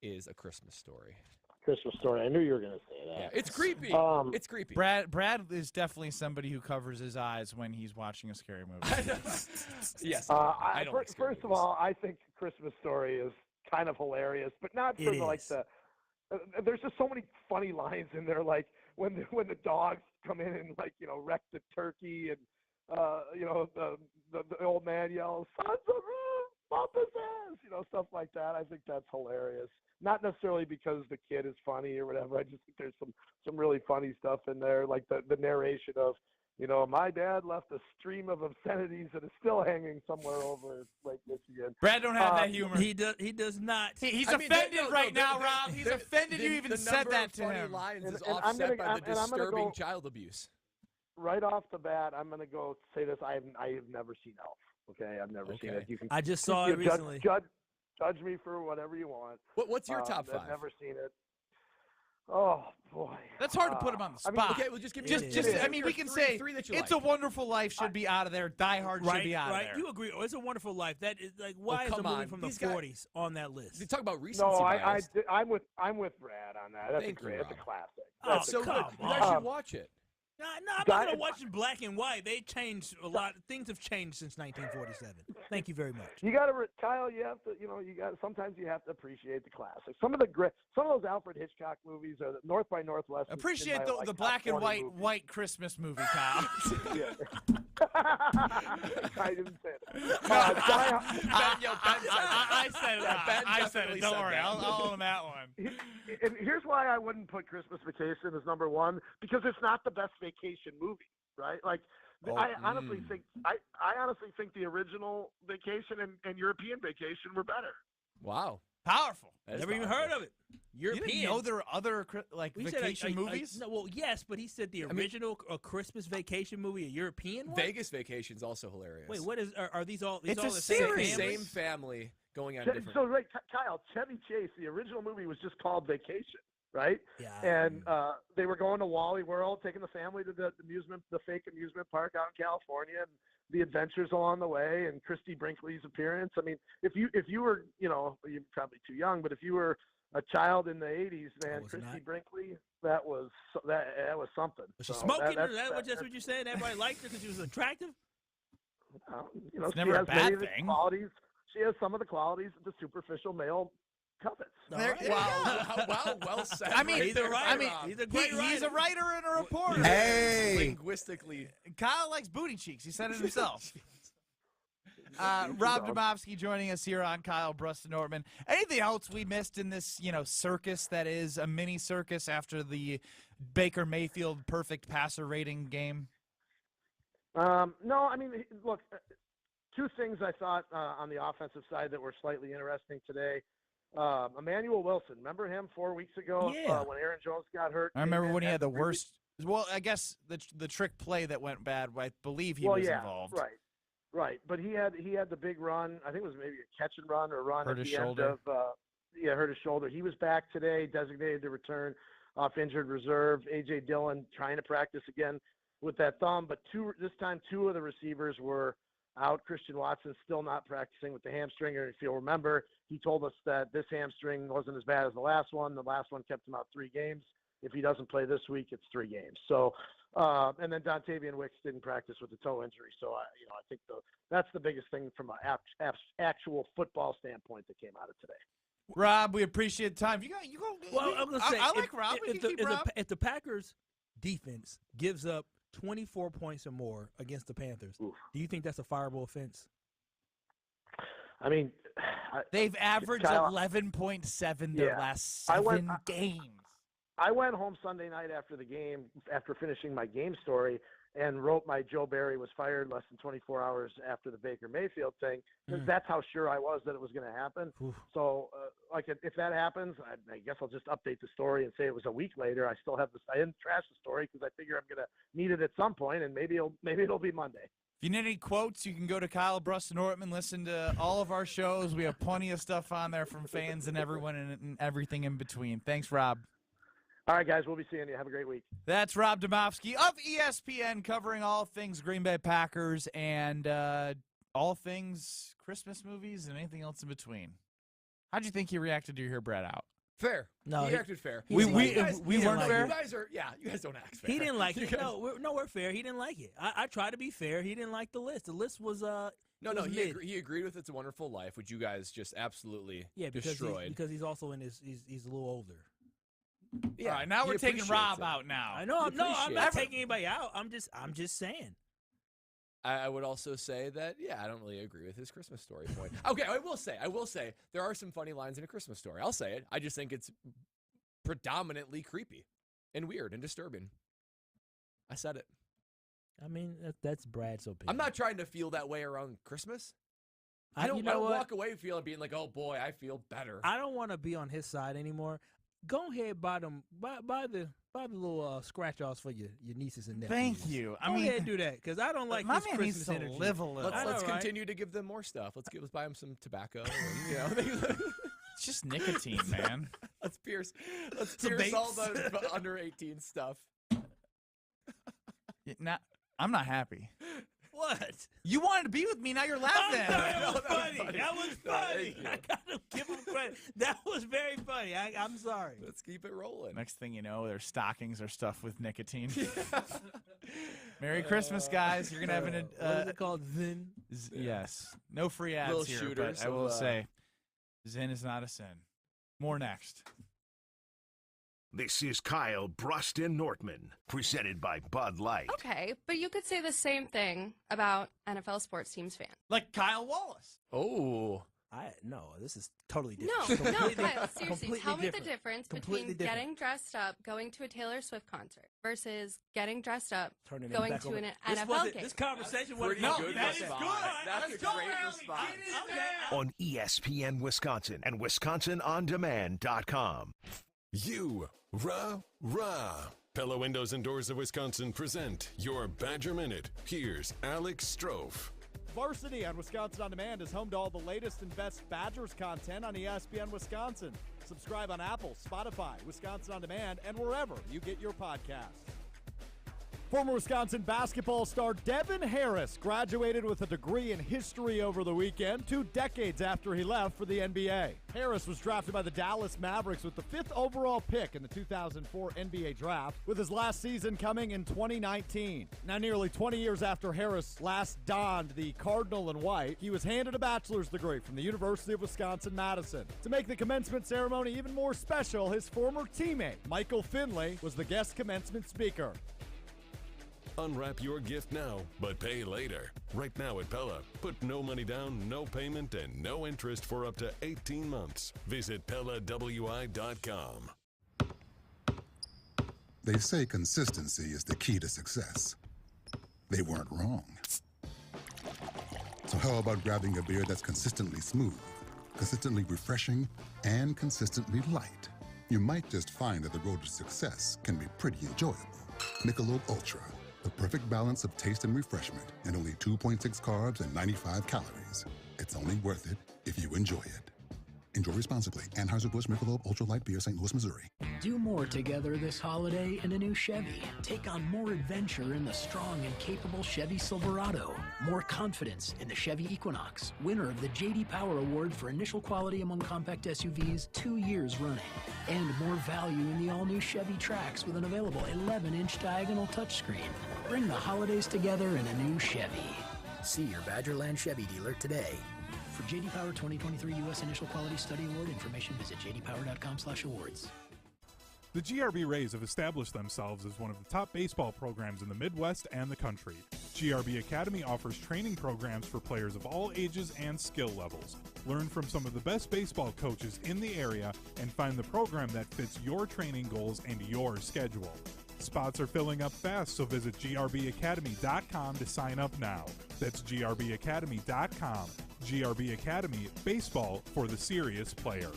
is A Christmas Story. Christmas Story. I knew you were going to say that. Yeah, it's creepy. It's creepy. Brad is definitely somebody who covers his eyes when he's watching a scary movie. Yes. I don't like first of all, I think Christmas Story is kind of hilarious, but not for there's just so many funny lines in there, like when the dogs come in and wreck the turkey, and the old man yells, "Sons of Papa's ass," stuff like that. I think that's hilarious. Not necessarily because the kid is funny or whatever. I just think there's some really funny stuff in there, like the narration of, my dad left a stream of obscenities that is still hanging somewhere over Lake Michigan. Brad don't have that humor. He does not. He's offended right now, Rob. He's offended you even said that to him. The lines is offset by the disturbing child abuse. Right off the bat, I'm going to go say this. I have never seen Elf. Okay, I've never seen it. You can. I just saw it recently. Judge me for whatever you want. What's your top 5? I've never seen it. Oh boy, that's hard to put him on the spot. Okay, well, just give me. We can say It's a Wonderful Life should be out of there. Die Hard should be out of there. You agree? It's a Wonderful Life. That is like, why is a movie from the 40s on that list? You talk about recency bias. I'm with Brad on that. That's It's a classic. That's so good. You guys should watch it. No, I'm not going to watch it black and white. They changed a lot. Things have changed since 1947. Thank you very much. You got to, Kyle. You have to, sometimes you have to appreciate the classics. Some of those Alfred Hitchcock movies are North by Northwest. Appreciate the black and white Christmas movie, Kyle. I didn't say that. I said it. I said it. Don't worry. I'll own that one. And here's why I wouldn't put Christmas Vacation as number 1, because it's not the best vacation movie, right? Like, I honestly think the original Vacation and European Vacation were better. Wow. Powerful. Never even heard of it. European. You didn't know there are other vacation movies? No, well, yes, but he said the original Christmas Vacation movie, a European one? Vegas Vacation's also hilarious. Wait, what is? Are these all? It's all a the series. Same family going on different. So, right, Kyle, Chevy Chase, the original movie was just called Vacation, right? Yeah. And they were going to Wally World, taking the family to the fake amusement park out in California, and the adventures along the way, and Christy Brinkley's appearance. I mean, if you were, you're probably too young, but if you were a child in the 80s, man, Christy Brinkley, that was something. Was she smoking? That's what you're saying? Everybody liked her because she was attractive? It's never a bad thing. She has some of the qualities that the superficial male covets. Wow, well said. He's a writer. He's a great writer. He's a writer and a reporter. Hey, linguistically, Kyle likes booty cheeks. He said it himself. Rob Domofsky joining us here on Kyle Brust Nortman. Anything else we missed in this, circus that is a mini circus after the Baker Mayfield perfect passer rating game? No, I mean, look, two things I thought on the offensive side that were slightly interesting today. Emmanuel Wilson, remember him 4 weeks ago when Aaron Jones got hurt? I remember when he had the worst. Well, I guess the trick play that went bad. I believe he was involved. Right. But he had the big run. I think it was maybe a catch and run or run hurt at his the shoulder. end of. Hurt his shoulder. He was back today, designated to return off injured reserve. A.J. Dillon trying to practice again with that thumb, but this time two of the receivers were out. Christian Watson still not practicing with the hamstring. And if you'll remember, he told us that this hamstring wasn't as bad as the last one. The last one kept him out 3 games. If he doesn't play this week, it's 3 games. So, and then Dontavian Wicks didn't practice with a toe injury. So, I think that's the biggest thing from an actual football standpoint that came out of today. Rob, we appreciate the time. Well, I'm gonna say, I like Rob. If the Packers defense gives up 24 points or more against the Panthers, do you think that's a fireable offense? I mean, they've averaged 11.7 their last 7 games. I went home Sunday night after the game, after finishing my game story, and wrote my Joe Barry was fired less than 24 hours after the Baker Mayfield thing, because that's how sure I was that it was going to happen. So, if that happens, I guess I'll just update the story and say it was a week later. I still have this. I didn't trash the story because I figure I'm going to need it at some point, and maybe it'll be Monday. If you need any quotes, you can go to Kyle Brust Nortman, listen to all of our shows. We have plenty of stuff on there from fans and everyone and everything in between. Thanks, Rob. All right, guys, we'll be seeing you. Have a great week. That's Rob Domofsky of ESPN, covering all things Green Bay Packers and all things Christmas movies and anything else in between. How'd you think he reacted to hear Brett out? Fair. No, he acted fair. We weren't fair? You guys are, you guys don't act fair. He didn't like it. No, we're fair. He didn't like it. I try to be fair. He didn't like the list. The list was he agreed with It's a Wonderful Life, which you guys just absolutely destroyed. Because he's also he's a little older. Yeah. All right, now we're taking Rob out now. I know. I'm not taking anybody out. I'm just saying. I would also say that, I don't really agree with his Christmas Story point. Okay, I will say, there are some funny lines in A Christmas Story. I'll say it. I just think it's predominantly creepy and weird and disturbing. I said it. I mean, that's Brad's opinion. I'm not trying to feel that way around Christmas. I don't walk away feeling being like, oh boy, I feel better. I don't want to be on his side anymore. Go ahead, buy the little scratch-offs for your nieces and nephews. Thank you. Go ahead and do that, because I don't like my this man Christmas needs to energy. live a little. Let's continue to give them more stuff. Let's buy them some tobacco. And, it's just nicotine, man. Let's pierce all the under 18 stuff. I'm not happy. What? You wanted to be with me, now you're laughing. That was funny. I gotta give him credit. That was very funny. I'm sorry. Let's keep it rolling. Next thing you know, their stockings are stuffed with nicotine. Merry Christmas, guys. You're gonna have an what is it called? Zin? Yes. No free ads Little here, shooters but I will say Zin is not a sin. More next. This is Kyle Brust Nortman, presented by Bud Light. Okay, but you could say the same thing about NFL sports teams fans. Like Kyle Wallace. Oh. No, this is totally different. No, Kyle, seriously, tell me the difference between getting dressed up, going to a Taylor Swift concert, versus getting dressed up, going to an NFL game. This conversation wasn't good. That is good. That's a great response. On ESPN Wisconsin and WisconsinOnDemand.com. Rah. Pella Windows and Doors of Wisconsin present your Badger Minute. Here's Alex Strofe. Varsity on Wisconsin On Demand is home to all the latest and best Badgers content on ESPN Wisconsin. Subscribe on Apple, Spotify, Wisconsin On Demand, and wherever you get your podcasts. Former Wisconsin basketball star Devin Harris graduated with a degree in history over the weekend, 2 decades after he left for the NBA. Harris was drafted by the Dallas Mavericks with the 5th overall pick in the 2004 NBA draft, with his last season coming in 2019. Now, nearly 20 years after Harris last donned the Cardinal and white, he was handed a bachelor's degree from the University of Wisconsin-Madison. To make the commencement ceremony even more special, his former teammate, Michael Finley, was the guest commencement speaker. Unwrap your gift now, but pay later. Right now at Pella, put no money down, no payment, and no interest for up to 18 months. Visit PellaWI.com. They say consistency is the key to success. They weren't wrong. So how about grabbing a beer that's consistently smooth, consistently refreshing, and consistently light? You might just find that the road to success can be pretty enjoyable. Michelob Ultra. The perfect balance of taste and refreshment, and only 2.6 carbs and 95 calories. It's only worth it if you enjoy it. Enjoy responsibly. Anheuser-Busch Michelob Ultra Light Beer, St. Louis, Missouri. Do more together this holiday in a new Chevy. Take on more adventure in the strong and capable Chevy Silverado. More confidence in the Chevy Equinox, winner of the J.D. Power Award for initial quality among compact SUVs 2 years running. And more value in the all-new Chevy Trax with an available 11-inch diagonal touchscreen. Bring the holidays together in a new Chevy. See your Badgerland Chevy dealer today. For J.D. Power 2023 U.S. Initial Quality Study Award information, visit jdpower.com/awards. The GRB Rays have established themselves as one of the top baseball programs in the Midwest and the country. GRB Academy offers training programs for players of all ages and skill levels. Learn from some of the best baseball coaches in the area and find the program that fits your training goals and your schedule. Spots are filling up fast, so visit grbacademy.com to sign up now. That's grbacademy.com. GRB Academy, baseball for the serious player.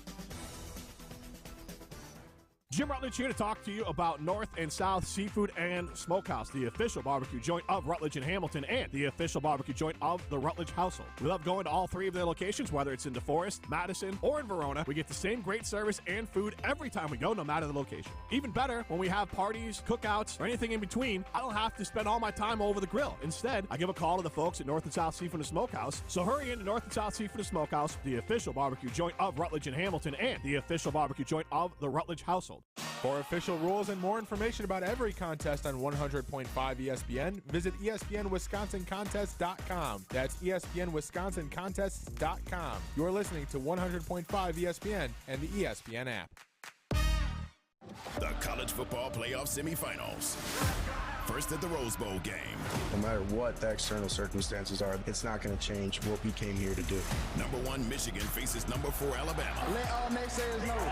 Jim Rutledge here to talk to you about North and South Seafood and Smokehouse, the official barbecue joint of Rutledge and Hamilton and the official barbecue joint of the Rutledge household. We love going to all three of their locations, whether it's in DeForest, Madison, or in Verona. We get the same great service and food every time we go, no matter the location. Even better, when we have parties, cookouts, or anything in between, I don't have to spend all my time over the grill. Instead, I give a call to the folks at North and South Seafood and Smokehouse. So hurry in to North and South Seafood and Smokehouse, the official barbecue joint of Rutledge and Hamilton and the official barbecue joint of the Rutledge household. For official rules and more information about every contest on 100.5 ESPN, visit ESPNWisconsinContest.com. That's ESPNWisconsinContests.com. You're listening to 100.5 ESPN and the ESPN app. The college football playoff semifinals. First at the Rose Bowl game. No matter what the external circumstances are, it's not going to change what we came here to do. Number 1 Michigan faces number 4 Alabama. Let all naysayers know.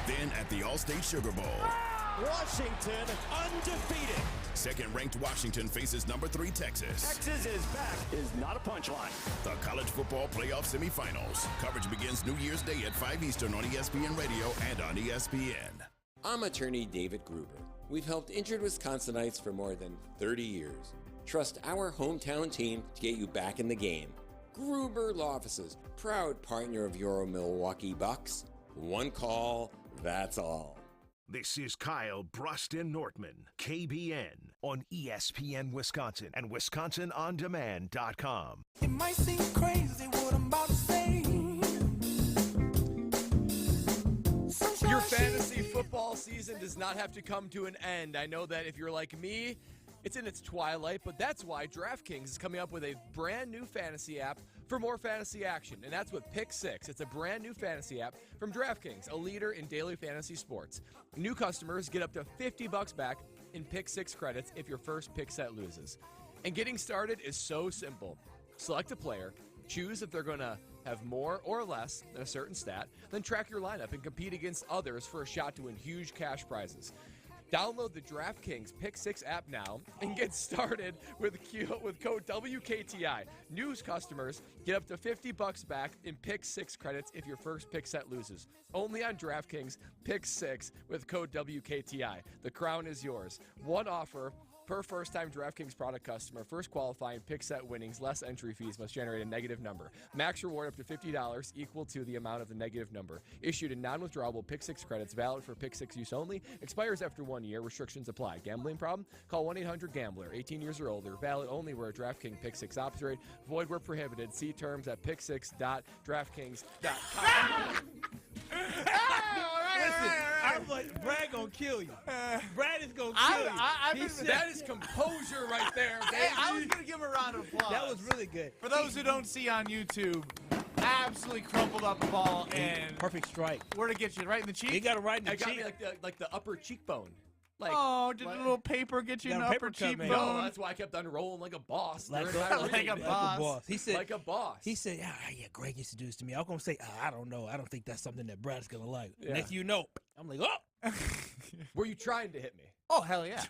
Then at the All-State Sugar Bowl. Washington undefeated. Second-ranked Washington faces number 3 Texas. Texas is back is not a punchline. The college football playoff semifinals. Coverage begins New Year's Day at 5 Eastern on ESPN Radio and on ESPN. I'm attorney David Gruber. We've helped injured Wisconsinites for more than 30 years. Trust our hometown team to get you back in the game. Gruber Law Offices, proud partner of your Milwaukee Bucks. One call, that's all. This is Kyle Brust Nortman, KBN, on ESPN Wisconsin and WisconsinOnDemand.com. It might seem crazy what I'm about to say. Your fantasy football season does not have to come to an end. I know that if you're like me, it's in its twilight, but that's why DraftKings is coming up with a brand new fantasy app for more fantasy action, and that's with Pick 6. It's a brand new fantasy app from DraftKings, a leader in daily fantasy sports. New customers get up to $50 back in Pick 6 credits if your first pick set loses. And getting started is so simple. Select a player, choose if they're going to have more or less than a certain stat, then track your lineup and compete against others for a shot to win huge cash prizes. Download the DraftKings Pick 6 app now and get started with code WKTI. New customers get up to $50 back in Pick 6 credits if your first pick set loses. Only on DraftKings Pick 6 with code WKTI. The crown is yours. One offer per first-time DraftKings product customer. First qualifying pick set winnings, less entry fees, must generate a negative number. Max reward up to $50 equal to the amount of the negative number. Issued in non-withdrawable Pick 6 credits, valid for Pick 6 use only. Expires after 1 year. Restrictions apply. Gambling problem? Call 1-800-GAMBLER. 18 years or older. Valid only where DraftKings Pick 6 operate. Void where prohibited. See terms at pick6.draftkings.com. Listen, I'm like, Brad gonna kill you. Brad is gonna kill you. That is composure right there, baby. Hey, I was going to give him a round of applause. That was really good. For those who don't see on YouTube, absolutely crumpled up the ball and perfect strike. Where to get you? Right in the cheek? He got it right in the It got cheek. me like the upper cheekbone. Like, oh, did a little paper get you in the upper cheekbone? No, that's why I kept unrolling like a boss. Like a boss. He said, like a boss. He said, yeah, Greg used to do this to me. I was going to say, I don't know. I don't think that's something that Brad's going to like. Yeah. Next you know, I'm like, oh. Were you trying to hit me? Oh, hell yeah.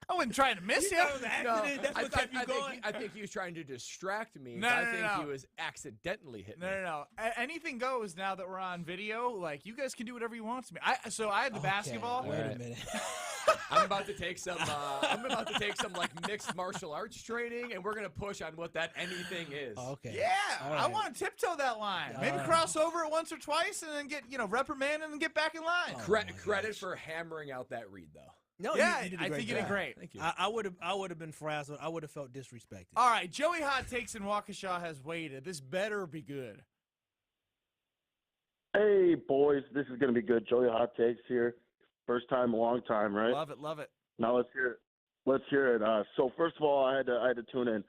I wasn't trying to miss you. That's what kept you going. I think he was trying to distract me. No, but no, I think no. he was accidentally hitting me. No. Anything goes now that we're on video. Like, you guys can do whatever you want to me. So I had the basketball. Wait a minute. I'm about to take some. Like mixed martial arts training, and we're gonna push on what that anything is. Okay. Yeah, right. I want to tiptoe that line. Maybe cross over it once or twice, and then get reprimanded and get back in line. Credit for hammering out that read though. No, yeah, you did I think you did great. Thank you. I would have been frazzled. I would have felt disrespected. All right, Joey Hot Takes in Waukesha has waited. This better be good. Hey, boys, this is going to be good. Joey Hot Takes here. First time, long time, right? Love it. Now let's hear it. So first of all, I had to tune in.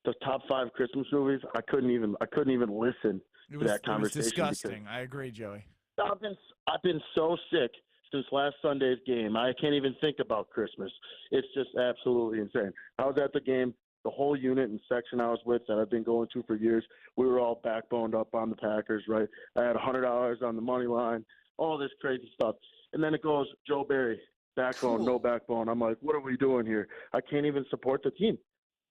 The top 5 Christmas movies. I couldn't even listen to that conversation. It was disgusting. I agree, Joey. I've been so sick since last Sunday's game. I can't even think about Christmas. It's just absolutely insane. I was at the game. The whole unit and section I was with that I've been going to for years, we were all backboned up on the Packers, right? I had $100 on the money line, all this crazy stuff. And then it goes, Joe Barry, backbone, no backbone. I'm like, what are we doing here? I can't even support the team.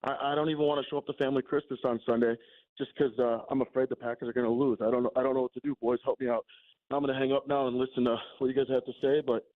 I don't even want to show up to family Christmas on Sunday just because I'm afraid the Packers are going to lose. I don't know what to do. Boys, help me out. I'm going to hang up now and listen to what you guys have to say, but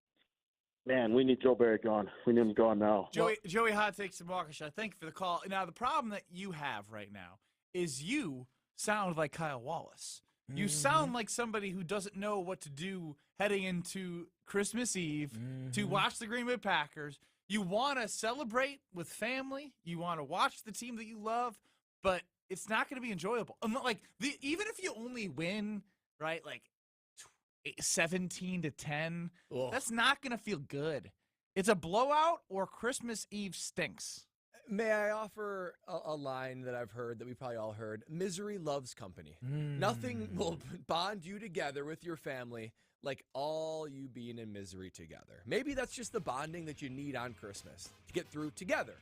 man, we need Joe Barry gone. We need him gone now. Joey Hot Takes and Waukesha, thank you for the call. Now, the problem that you have right now is you sound like Kyle Wallace. You sound like somebody who doesn't know what to do heading into Christmas Eve to watch the Green Bay Packers. You want to celebrate with family. You want to watch the team that you love, but it's not going to be enjoyable. Even if you only win, right, like 17-10, that's not going to feel good. It's a blowout or Christmas Eve stinks. May I offer a line that I've heard that we probably all heard? Misery loves company. Nothing will bond you together with your family like all you being in misery together. Maybe that's just the bonding that you need on Christmas to get through together.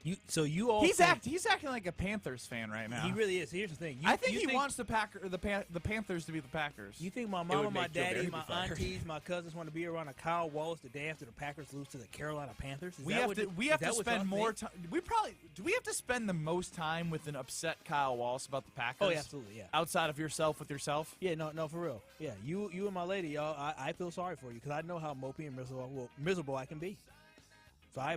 He's acting like a Panthers fan right now. He really is. Here's the thing. I think he wants the Panthers to be the Packers. You think my mama, my daddy, my aunties, my cousins want to be around a Kyle Wallace the day after the Packers lose to the Carolina Panthers? We have to spend more time. Do we have to spend the most time with an upset Kyle Wallace about the Packers? Oh, yeah, absolutely, yeah. Outside of yourself with yourself? Yeah, no, for real. Yeah, you and my lady, y'all. I feel sorry for you because I know how mopey and miserable I can be.